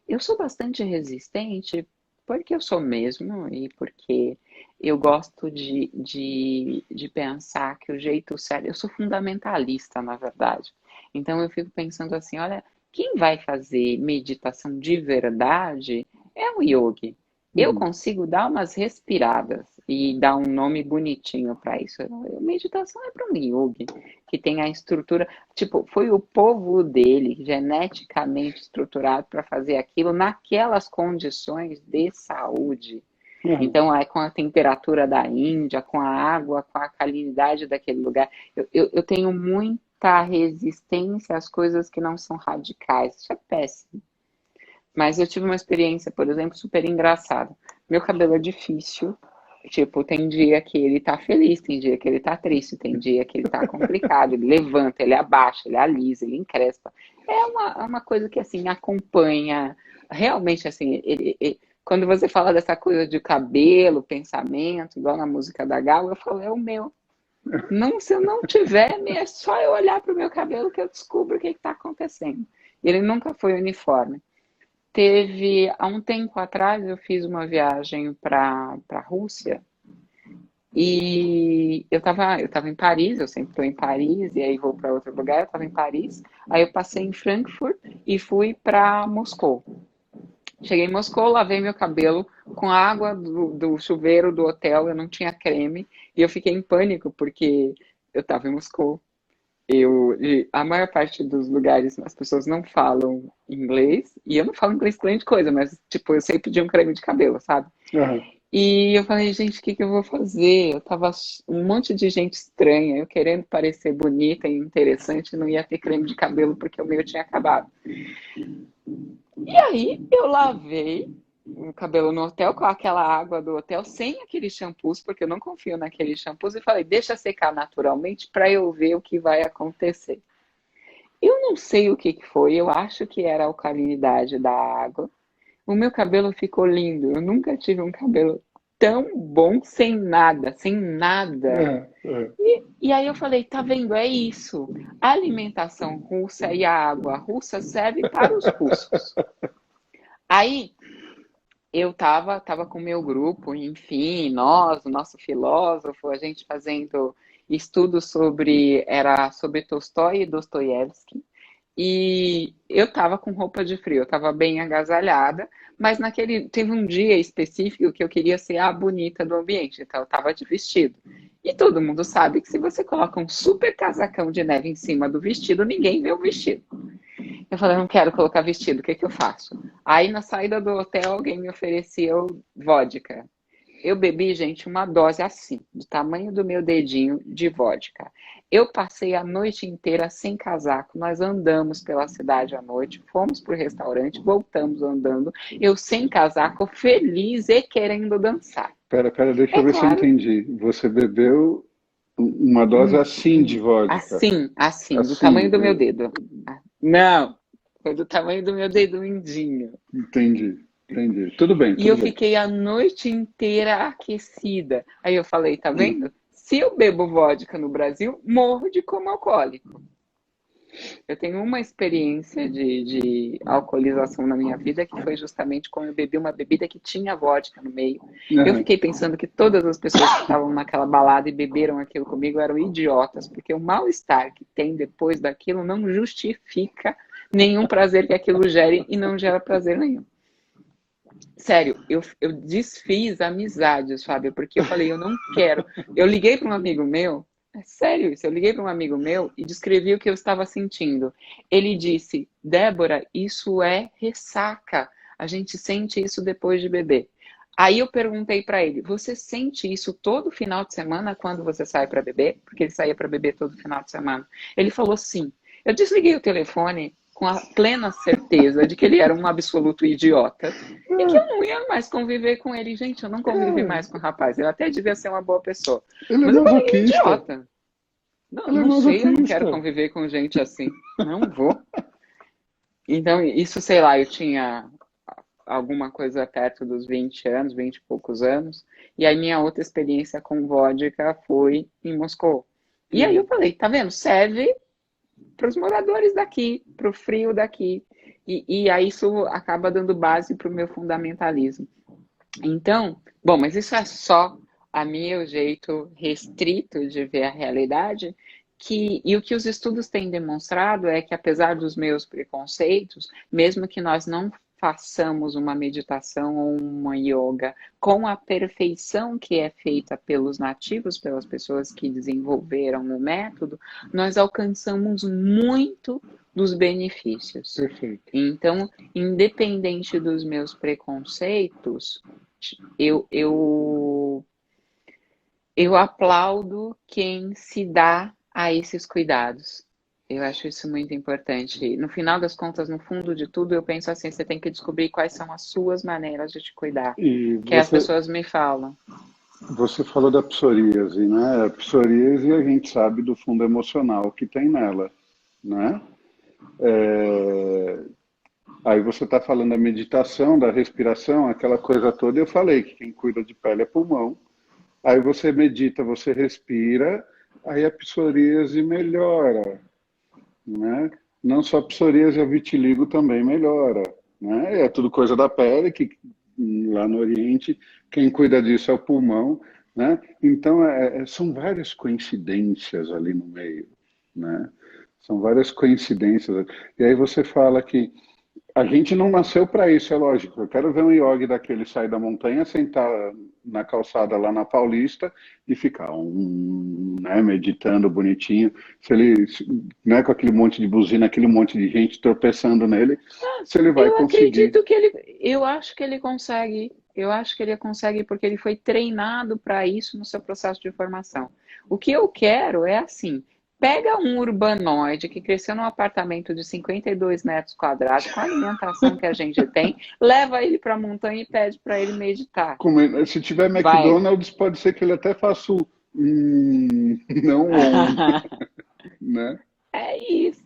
Eu sou bastante resistente porque eu sou mesmo e porque eu gosto de pensar que o jeito certo... Eu sou fundamentalista, na verdade. Então eu fico pensando assim, olha, quem vai fazer meditação de verdade é o yogi. Eu consigo dar umas respiradas e dar um nome bonitinho para isso. Meditação é para um yogi que tem a estrutura, tipo, foi o povo dele geneticamente estruturado para fazer aquilo naquelas condições de saúde. Então, aí, com a temperatura da Índia, com a água, com a alcalinidade daquele lugar, eu tenho muita resistência às coisas que não são radicais. Isso é péssimo. Mas eu tive uma experiência, por exemplo, super engraçada. Meu cabelo é difícil. Tipo, tem dia que ele tá feliz, tem dia que ele tá triste, tem dia que ele tá complicado. Ele levanta, ele abaixa, ele alisa, ele encrespa. É uma coisa que, assim, acompanha. Realmente, assim, quando você fala dessa coisa de cabelo, pensamento, igual na música da Gal, eu falo, é o meu. Não, se eu não tiver, é só eu olhar pro meu cabelo que eu descubro o que tá acontecendo. Ele nunca foi uniforme. há um tempo atrás, eu fiz uma viagem para a Rússia e eu tava em Paris, eu sempre estou em Paris, e aí vou para outro lugar, eu estava em Paris, aí eu passei em Frankfurt e fui para Moscou. Cheguei em Moscou, lavei meu cabelo com a água do chuveiro do hotel, eu não tinha creme, e eu fiquei em pânico porque eu estava em Moscou. E a maior parte dos lugares as pessoas não falam inglês, e eu não falo inglês grande coisa, mas tipo, eu sei pedir um creme de cabelo, sabe? Aham. E eu falei, gente, o que que eu vou fazer? Eu tava um monte de gente estranha, eu querendo parecer bonita e interessante, não ia ter creme de cabelo porque o meu tinha acabado. E aí eu lavei o cabelo no hotel com aquela água do hotel, sem aqueles shampoos, porque eu não confio naqueles shampoos, e falei, deixa secar naturalmente para eu ver o que vai acontecer. Eu não sei o que que foi, eu acho que era a alcalinidade da água. O meu cabelo ficou lindo. Eu nunca tive um cabelo tão bom sem nada, sem nada. E aí eu falei, tá vendo? É isso. A alimentação russa e a água russa serve para os russos. Aí eu tava com o meu grupo, enfim, nós, o nosso filósofo, a gente fazendo estudos era sobre Tolstói e Dostoiévski. E eu tava com roupa de frio, eu tava bem agasalhada, mas teve um dia específico que eu queria ser a bonita do ambiente, então eu tava de vestido. E todo mundo sabe que se você coloca um super casacão de neve em cima do vestido, ninguém vê o vestido. Eu falei, não quero colocar vestido, o que que eu faço? Aí na saída do hotel, alguém me ofereceu vodka. Eu bebi, gente, uma dose assim, do tamanho do meu dedinho de vodka. Eu passei a noite inteira sem casaco. Nós andamos pela cidade à noite, fomos pro restaurante, voltamos andando. Eu sem casaco, feliz e querendo dançar. Pera, deixa É eu ver se eu claro, entendi. Você bebeu uma dose assim de vodka? assim, do tamanho Assim, do meu dedo. Não, foi do tamanho do meu dedo mindinho. entendi. Tudo bem, E tudo eu bem. fiquei a noite inteira aquecida. Aí eu falei, tá vendo? Se eu bebo vodka no Brasil, morro de coma alcoólico. Eu tenho uma experiência de alcoolização na minha vida que foi justamente quando eu bebi uma bebida que tinha vodka no meio. Eu Aham. fiquei pensando que todas as pessoas que estavam naquela balada e beberam aquilo comigo eram idiotas, porque o mal-estar que tem depois daquilo não justifica nenhum prazer que aquilo gere e não gera prazer nenhum. Sério, eu desfiz amizades, Fábio, porque eu falei, eu não quero. Eu liguei para um amigo meu, é sério isso, eu liguei para um amigo meu e descrevi o que eu estava sentindo. Ele disse, Débora, isso é ressaca. A gente sente isso depois de beber. Aí eu perguntei para ele, você sente isso todo final de semana quando você sai para beber? Porque ele saía para beber todo final de semana. Ele falou sim. Eu desliguei o telefone com a plena certeza de que ele era um absoluto idiota e que eu não ia mais conviver com ele. Gente, eu não convivi mais com o rapaz. Eu até devia ser uma boa pessoa. Ele é Mas eu falei, masoquista. idiota. Não, Ele é não sei, eu não quero masoquista. conviver com gente assim. Não vou. Então, isso, sei lá, eu tinha alguma coisa perto dos 20 anos, 20 e poucos anos. E aí minha outra experiência com vodka foi em Moscou. E aí eu falei, tá vendo? Serve para os moradores daqui, para o frio daqui. E aí isso acaba dando base para o meu fundamentalismo. Então, bom, mas isso é só a meu jeito restrito de ver a realidade, e o que os estudos têm demonstrado é que, apesar dos meus preconceitos, mesmo que nós não façamos uma meditação ou uma yoga com a perfeição que é feita pelos nativos, pelas pessoas que desenvolveram o método, nós alcançamos muito dos benefícios. Perfeito. Então, independente dos meus preconceitos, eu, eu, eu aplaudo quem se dá a esses cuidados. Eu acho isso muito importante. No final das contas, no fundo de tudo, eu penso assim: você tem que descobrir quais são as suas maneiras de te cuidar. E Que as pessoas me falam. você falou da psoríase, né? A psoríase a gente sabe do fundo emocional que tem nela, né? É, aí você está falando da meditação, da respiração, aquela coisa toda. Eu falei que quem cuida de pele é pulmão. Aí você medita, você respira, aí a psoríase melhora, né? Não só a psoríase, a vitiligo também melhora, né? É tudo coisa da pele, que lá no Oriente, quem cuida disso é o pulmão, né? Então, são várias coincidências ali no meio, né? São várias coincidências. E aí você fala que a gente não nasceu para isso, é lógico. Eu quero ver um iogue daquele sair da montanha, sentar na calçada lá na Paulista e ficar né, meditando bonitinho. Se ele, né, com aquele monte de buzina, aquele monte de gente tropeçando nele, se ele vai Eu conseguir. acredito que eu acho que ele consegue. Eu acho que ele consegue porque ele foi treinado para isso no seu processo de formação. O que eu quero é assim, pega um urbanoide que cresceu num apartamento de 52 metros quadrados, com a alimentação que a gente tem, leva ele para a montanha e pede para ele meditar. Se tiver Vai. McDonald's, pode ser que ele até faça o não né? É isso.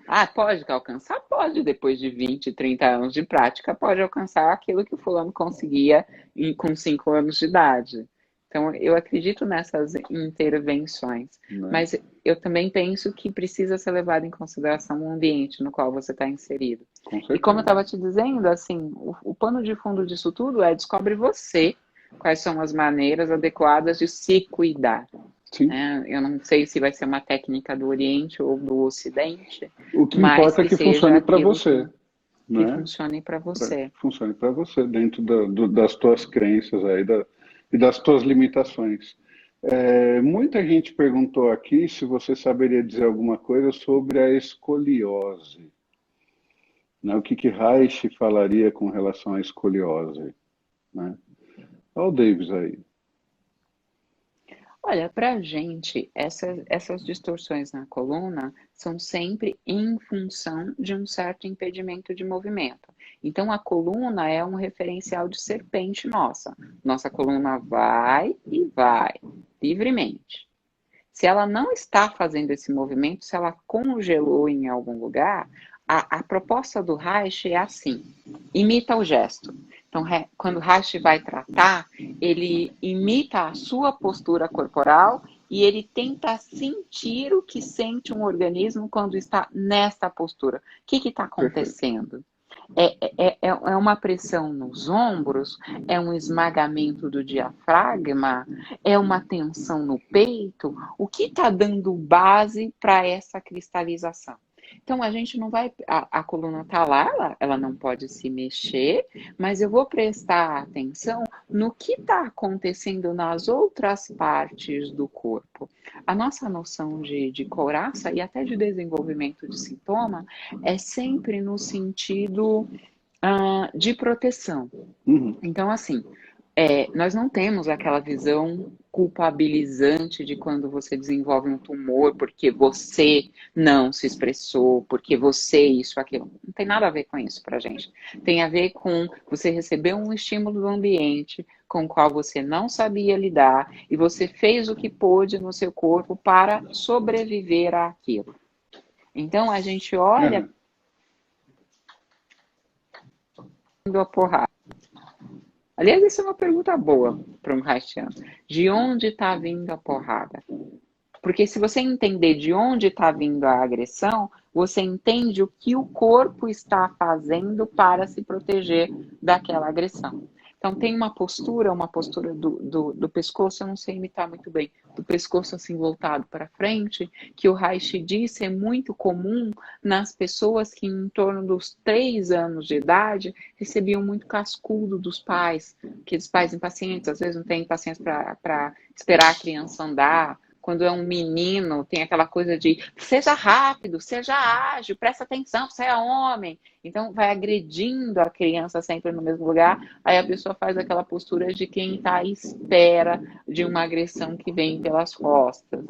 Ah, pode alcançar? Pode, depois de 20, 30 anos de prática, pode alcançar aquilo que o fulano conseguia com 5 anos de idade. Então, eu acredito nessas intervenções, Né? mas eu também penso que precisa ser levado em consideração o ambiente no qual você está inserido. Com E como eu certeza. estava te dizendo, assim, o pano de fundo disso tudo é descobre você quais são as maneiras adequadas de se cuidar. Sim. Né? Eu não sei se vai ser uma técnica do Oriente ou do Ocidente, O que mas importa é que que seja funcione para aquilo você, que né? funcione para você. Funcione para você, dentro das tuas crenças aí e das tuas limitações. Muita gente perguntou aqui se você saberia dizer alguma coisa sobre a escoliose. Né? O que Reich falaria com relação à escoliose? Né? Olha o Davis aí. Olha, para a gente, essas distorções na coluna são sempre em função de um certo impedimento de movimento. Então, a coluna é um referencial de serpente nossa. Nossa coluna vai e vai, livremente. Se ela não está fazendo esse movimento, se ela congelou em algum lugar, a proposta do Reich é assim: imita o gesto. Então, quando o Reich vai tratar, ele imita a sua postura corporal e ele tenta sentir o que sente um organismo quando está nesta postura. O que está Perfeito. acontecendo? É uma pressão nos ombros, é um esmagamento do diafragma, é uma tensão no peito. O que está dando base para essa cristalização? Então, a gente não vai. A coluna está lá, ela não pode se mexer, mas eu vou prestar atenção no que está acontecendo nas outras partes do corpo. A nossa noção de couraça e até de desenvolvimento de sintoma é sempre no sentido de proteção. Uhum. Então, assim, nós não temos aquela visão culpabilizante de quando você desenvolve um tumor porque você não se expressou, porque você isso, aquilo. Não tem nada a ver com isso pra gente. Tem a ver com você receber um estímulo do ambiente com o qual você não sabia lidar e você fez o que pôde no seu corpo para sobreviver àquilo. Então, a gente olha a porrada. Aliás, essa é uma pergunta boa para um haitiano. De onde está vindo a porrada? Porque se você entender de onde está vindo a agressão, você entende o que o corpo está fazendo para se proteger daquela agressão. Então tem uma postura do pescoço, eu não sei imitar muito bem, do pescoço assim voltado para frente, que o Reich disse é muito comum nas pessoas que em torno dos 3 anos de idade recebiam muito cascudo dos pais, aqueles pais impacientes, às vezes não têm paciência para esperar a criança andar. Quando é um menino, tem aquela coisa de seja rápido, seja ágil, presta atenção, você é homem. Então, vai agredindo a criança sempre no mesmo lugar. Aí a pessoa faz aquela postura de quem está à espera de uma agressão que vem pelas costas.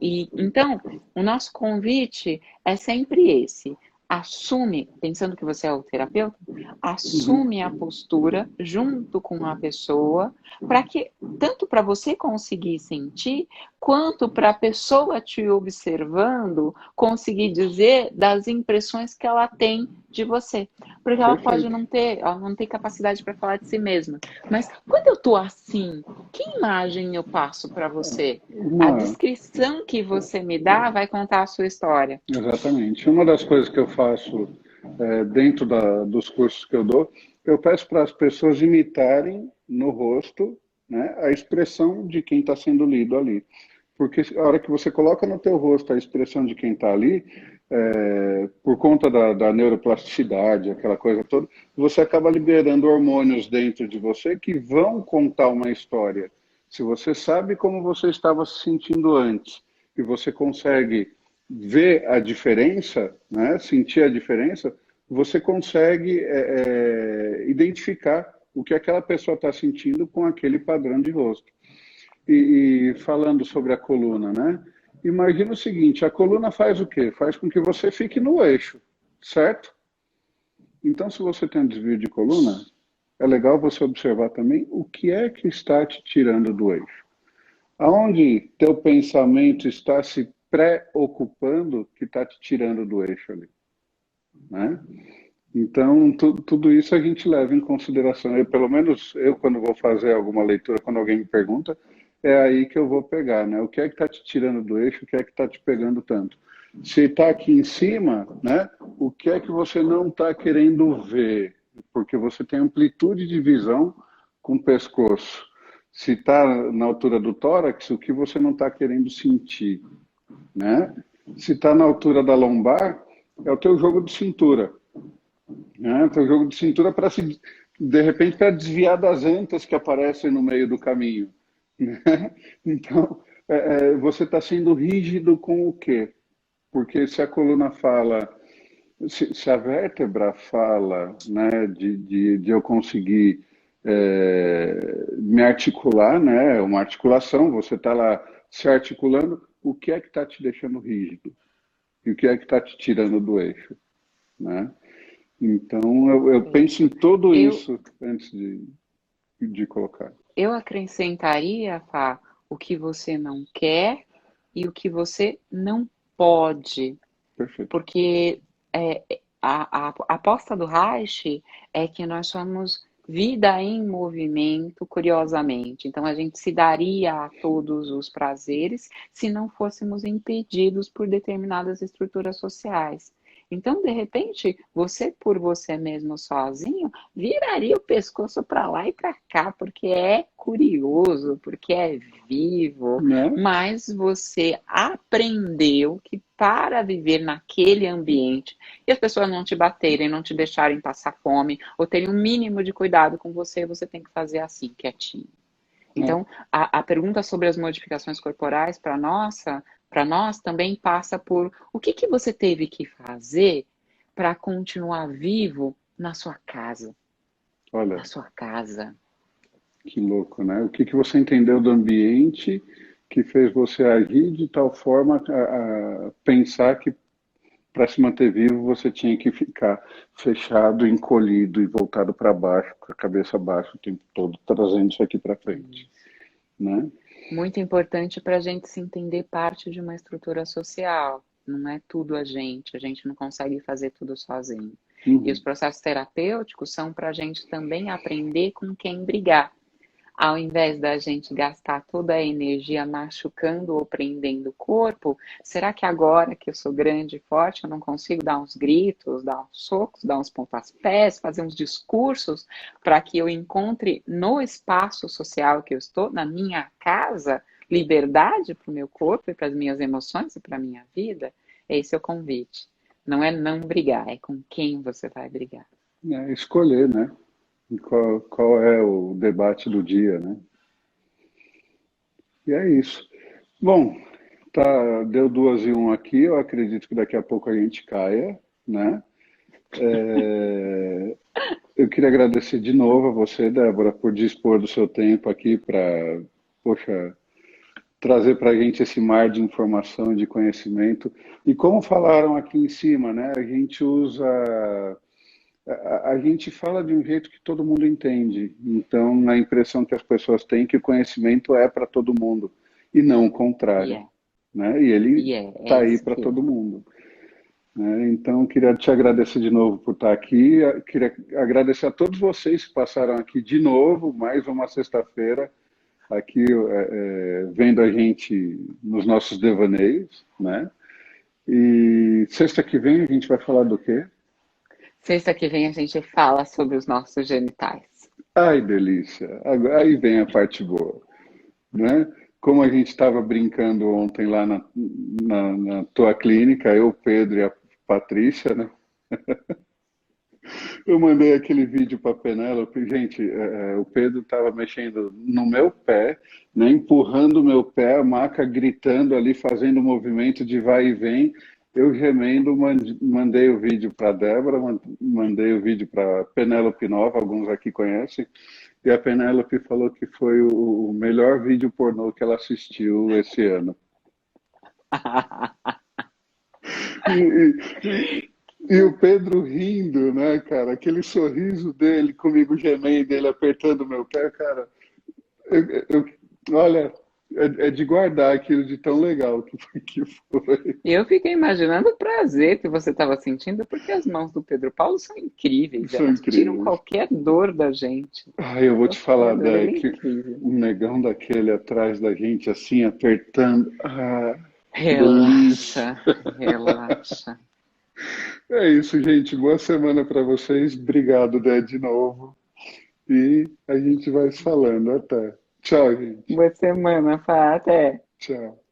E então, o nosso convite é sempre esse. Assume, pensando que você é o terapeuta, Uhum. assume a postura junto com a pessoa, para que, tanto para você conseguir sentir, quanto para a pessoa te observando conseguir dizer das impressões que ela tem de você. Porque Perfeito. ela não tem capacidade para falar de si mesma. Mas quando eu estou assim, que imagem eu passo para você? A Uma, descrição que você me dá vai contar a sua história. exatamente. Uma das coisas que eu faço dentro dos cursos que eu dou, eu peço para as pessoas imitarem no rosto, né, a expressão de quem está sendo lido ali. Porque a hora que você coloca no teu rosto a expressão de quem está ali, por conta da neuroplasticidade, aquela coisa toda, você acaba liberando hormônios dentro de você que vão contar uma história. Se você sabe como você estava se sentindo antes e você consegue ver a diferença, né, sentir a diferença, você consegue identificar o que aquela pessoa está sentindo com aquele padrão de rosto. E falando sobre a coluna, né? Imagina o seguinte, a coluna faz o quê? Faz com que você fique no eixo, certo? Então, se você tem um desvio de coluna, é legal você observar também o que é que está te tirando do eixo. Aonde teu pensamento está se preocupando que está te tirando do eixo ali, né? Então, tudo isso a gente leva em consideração. Pelo menos eu, quando vou fazer alguma leitura, quando alguém me pergunta, é aí que eu vou pegar, né? O que é que está te tirando do eixo, o que é que está te pegando tanto? Se está aqui em cima, né? O que é que você não está querendo ver? Porque você tem amplitude de visão com o pescoço. Se está na altura do tórax, o que você não está querendo sentir, né? Se está na altura da lombar, é o teu jogo de cintura. Né? Teu jogo de cintura para se, de repente, para desviar das antas que aparecem no meio do caminho. Né? Então, você está sendo rígido com o quê? Porque se a coluna fala, se a vértebra fala, né, de eu conseguir me articular, né, uma articulação, você está lá se articulando, o que é que está te deixando rígido? E o que é que está te tirando do eixo? Né? Então, eu penso em tudo Eu, isso antes de colocar. eu acrescentaria, Fá, o que você não quer e o que você não pode. Perfeito. Porque a aposta do Reich é que nós somos vida em movimento, curiosamente. Então, a gente se daria a todos os prazeres se não fôssemos impedidos por determinadas estruturas sociais. Então, de repente, você por você mesmo sozinho viraria o pescoço para lá e para cá, porque é curioso, porque é vivo, Né? mas você aprendeu que para viver naquele ambiente e as pessoas não te baterem, não te deixarem passar fome, ou terem um mínimo de cuidado com você, você tem que fazer assim, quietinho. É. Então, a pergunta sobre as modificações corporais para nós também passa por o que você teve que fazer para continuar vivo na sua casa, Olha, na sua casa. que louco, né? O que você entendeu do ambiente que fez você agir de tal forma a pensar que para se manter vivo você tinha que ficar fechado, encolhido e voltado para baixo, com a cabeça baixa o tempo todo, trazendo isso aqui para frente, né? Muito importante para a gente se entender parte de uma estrutura social. Não é tudo a gente não consegue fazer tudo sozinho. E os Uhum. processos terapêuticos são para a gente também aprender com quem brigar. Ao invés da gente gastar toda a energia machucando ou prendendo o corpo, será que agora que eu sou grande e forte, eu não consigo dar uns gritos, dar uns socos, dar uns pontapés, fazer uns discursos para que eu encontre no espaço social que eu estou, na minha casa, liberdade para o meu corpo e para as minhas emoções e para a minha vida? Esse é o convite. Não é não brigar, é com quem você vai brigar. Escolher, né? Qual é o debate do dia, né? E é isso. Bom, tá, deu 2:01 aqui, eu acredito que daqui a pouco a gente caia, né? Eu queria agradecer de novo a você, Débora, por dispor do seu tempo aqui para, poxa, trazer para a gente esse mar de informação e de conhecimento. E como falaram aqui em cima, né? A gente usa, a gente fala de um jeito que todo mundo entende. Então, a impressão que as pessoas têm é que o conhecimento é para todo mundo e não o E contrário, é, né? E ele é está aí isso para que é. todo mundo. Né? Então, queria te agradecer de novo por estar aqui. Queria agradecer a todos vocês que passaram aqui de novo, mais uma sexta-feira, aqui vendo a gente nos nossos devaneios, né? E sexta que vem a gente vai falar do quê? Sexta que vem a gente fala sobre os nossos genitais. Ai, delícia. Aí vem a parte boa, né? Como a gente estava brincando ontem lá na tua clínica, eu, o Pedro e a Patrícia, né? Eu mandei aquele vídeo para a Penélope. Gente, o Pedro estava mexendo no meu pé, né, empurrando o meu pé, a maca gritando ali, fazendo um movimento de vai e vem. Eu gemendo, mandei o vídeo para a Débora, mandei o vídeo para a Penélope Nova, alguns aqui conhecem, e a Penélope falou que foi o melhor vídeo pornô que ela assistiu esse ano. E o Pedro rindo, né, cara? Aquele sorriso dele comigo gemendo, ele apertando o meu pé, cara. Olha, é de guardar aquilo de tão legal que foi. Eu fiquei imaginando o prazer que você estava sentindo, porque as mãos do Pedro Paulo são incríveis, São elas tiram incríveis. qualquer dor da gente. Ah, eu vou O te falar, Pedro, Dé, ele é que incrível. um negão daquele atrás da gente, assim, apertando. Ah, que delícia. Relaxa, relaxa. É isso, gente. Boa semana para vocês. Obrigado, Dé, de novo. E a gente vai se falando. Até. Tchau, gente. Boa semana, Fá, até. Tchau.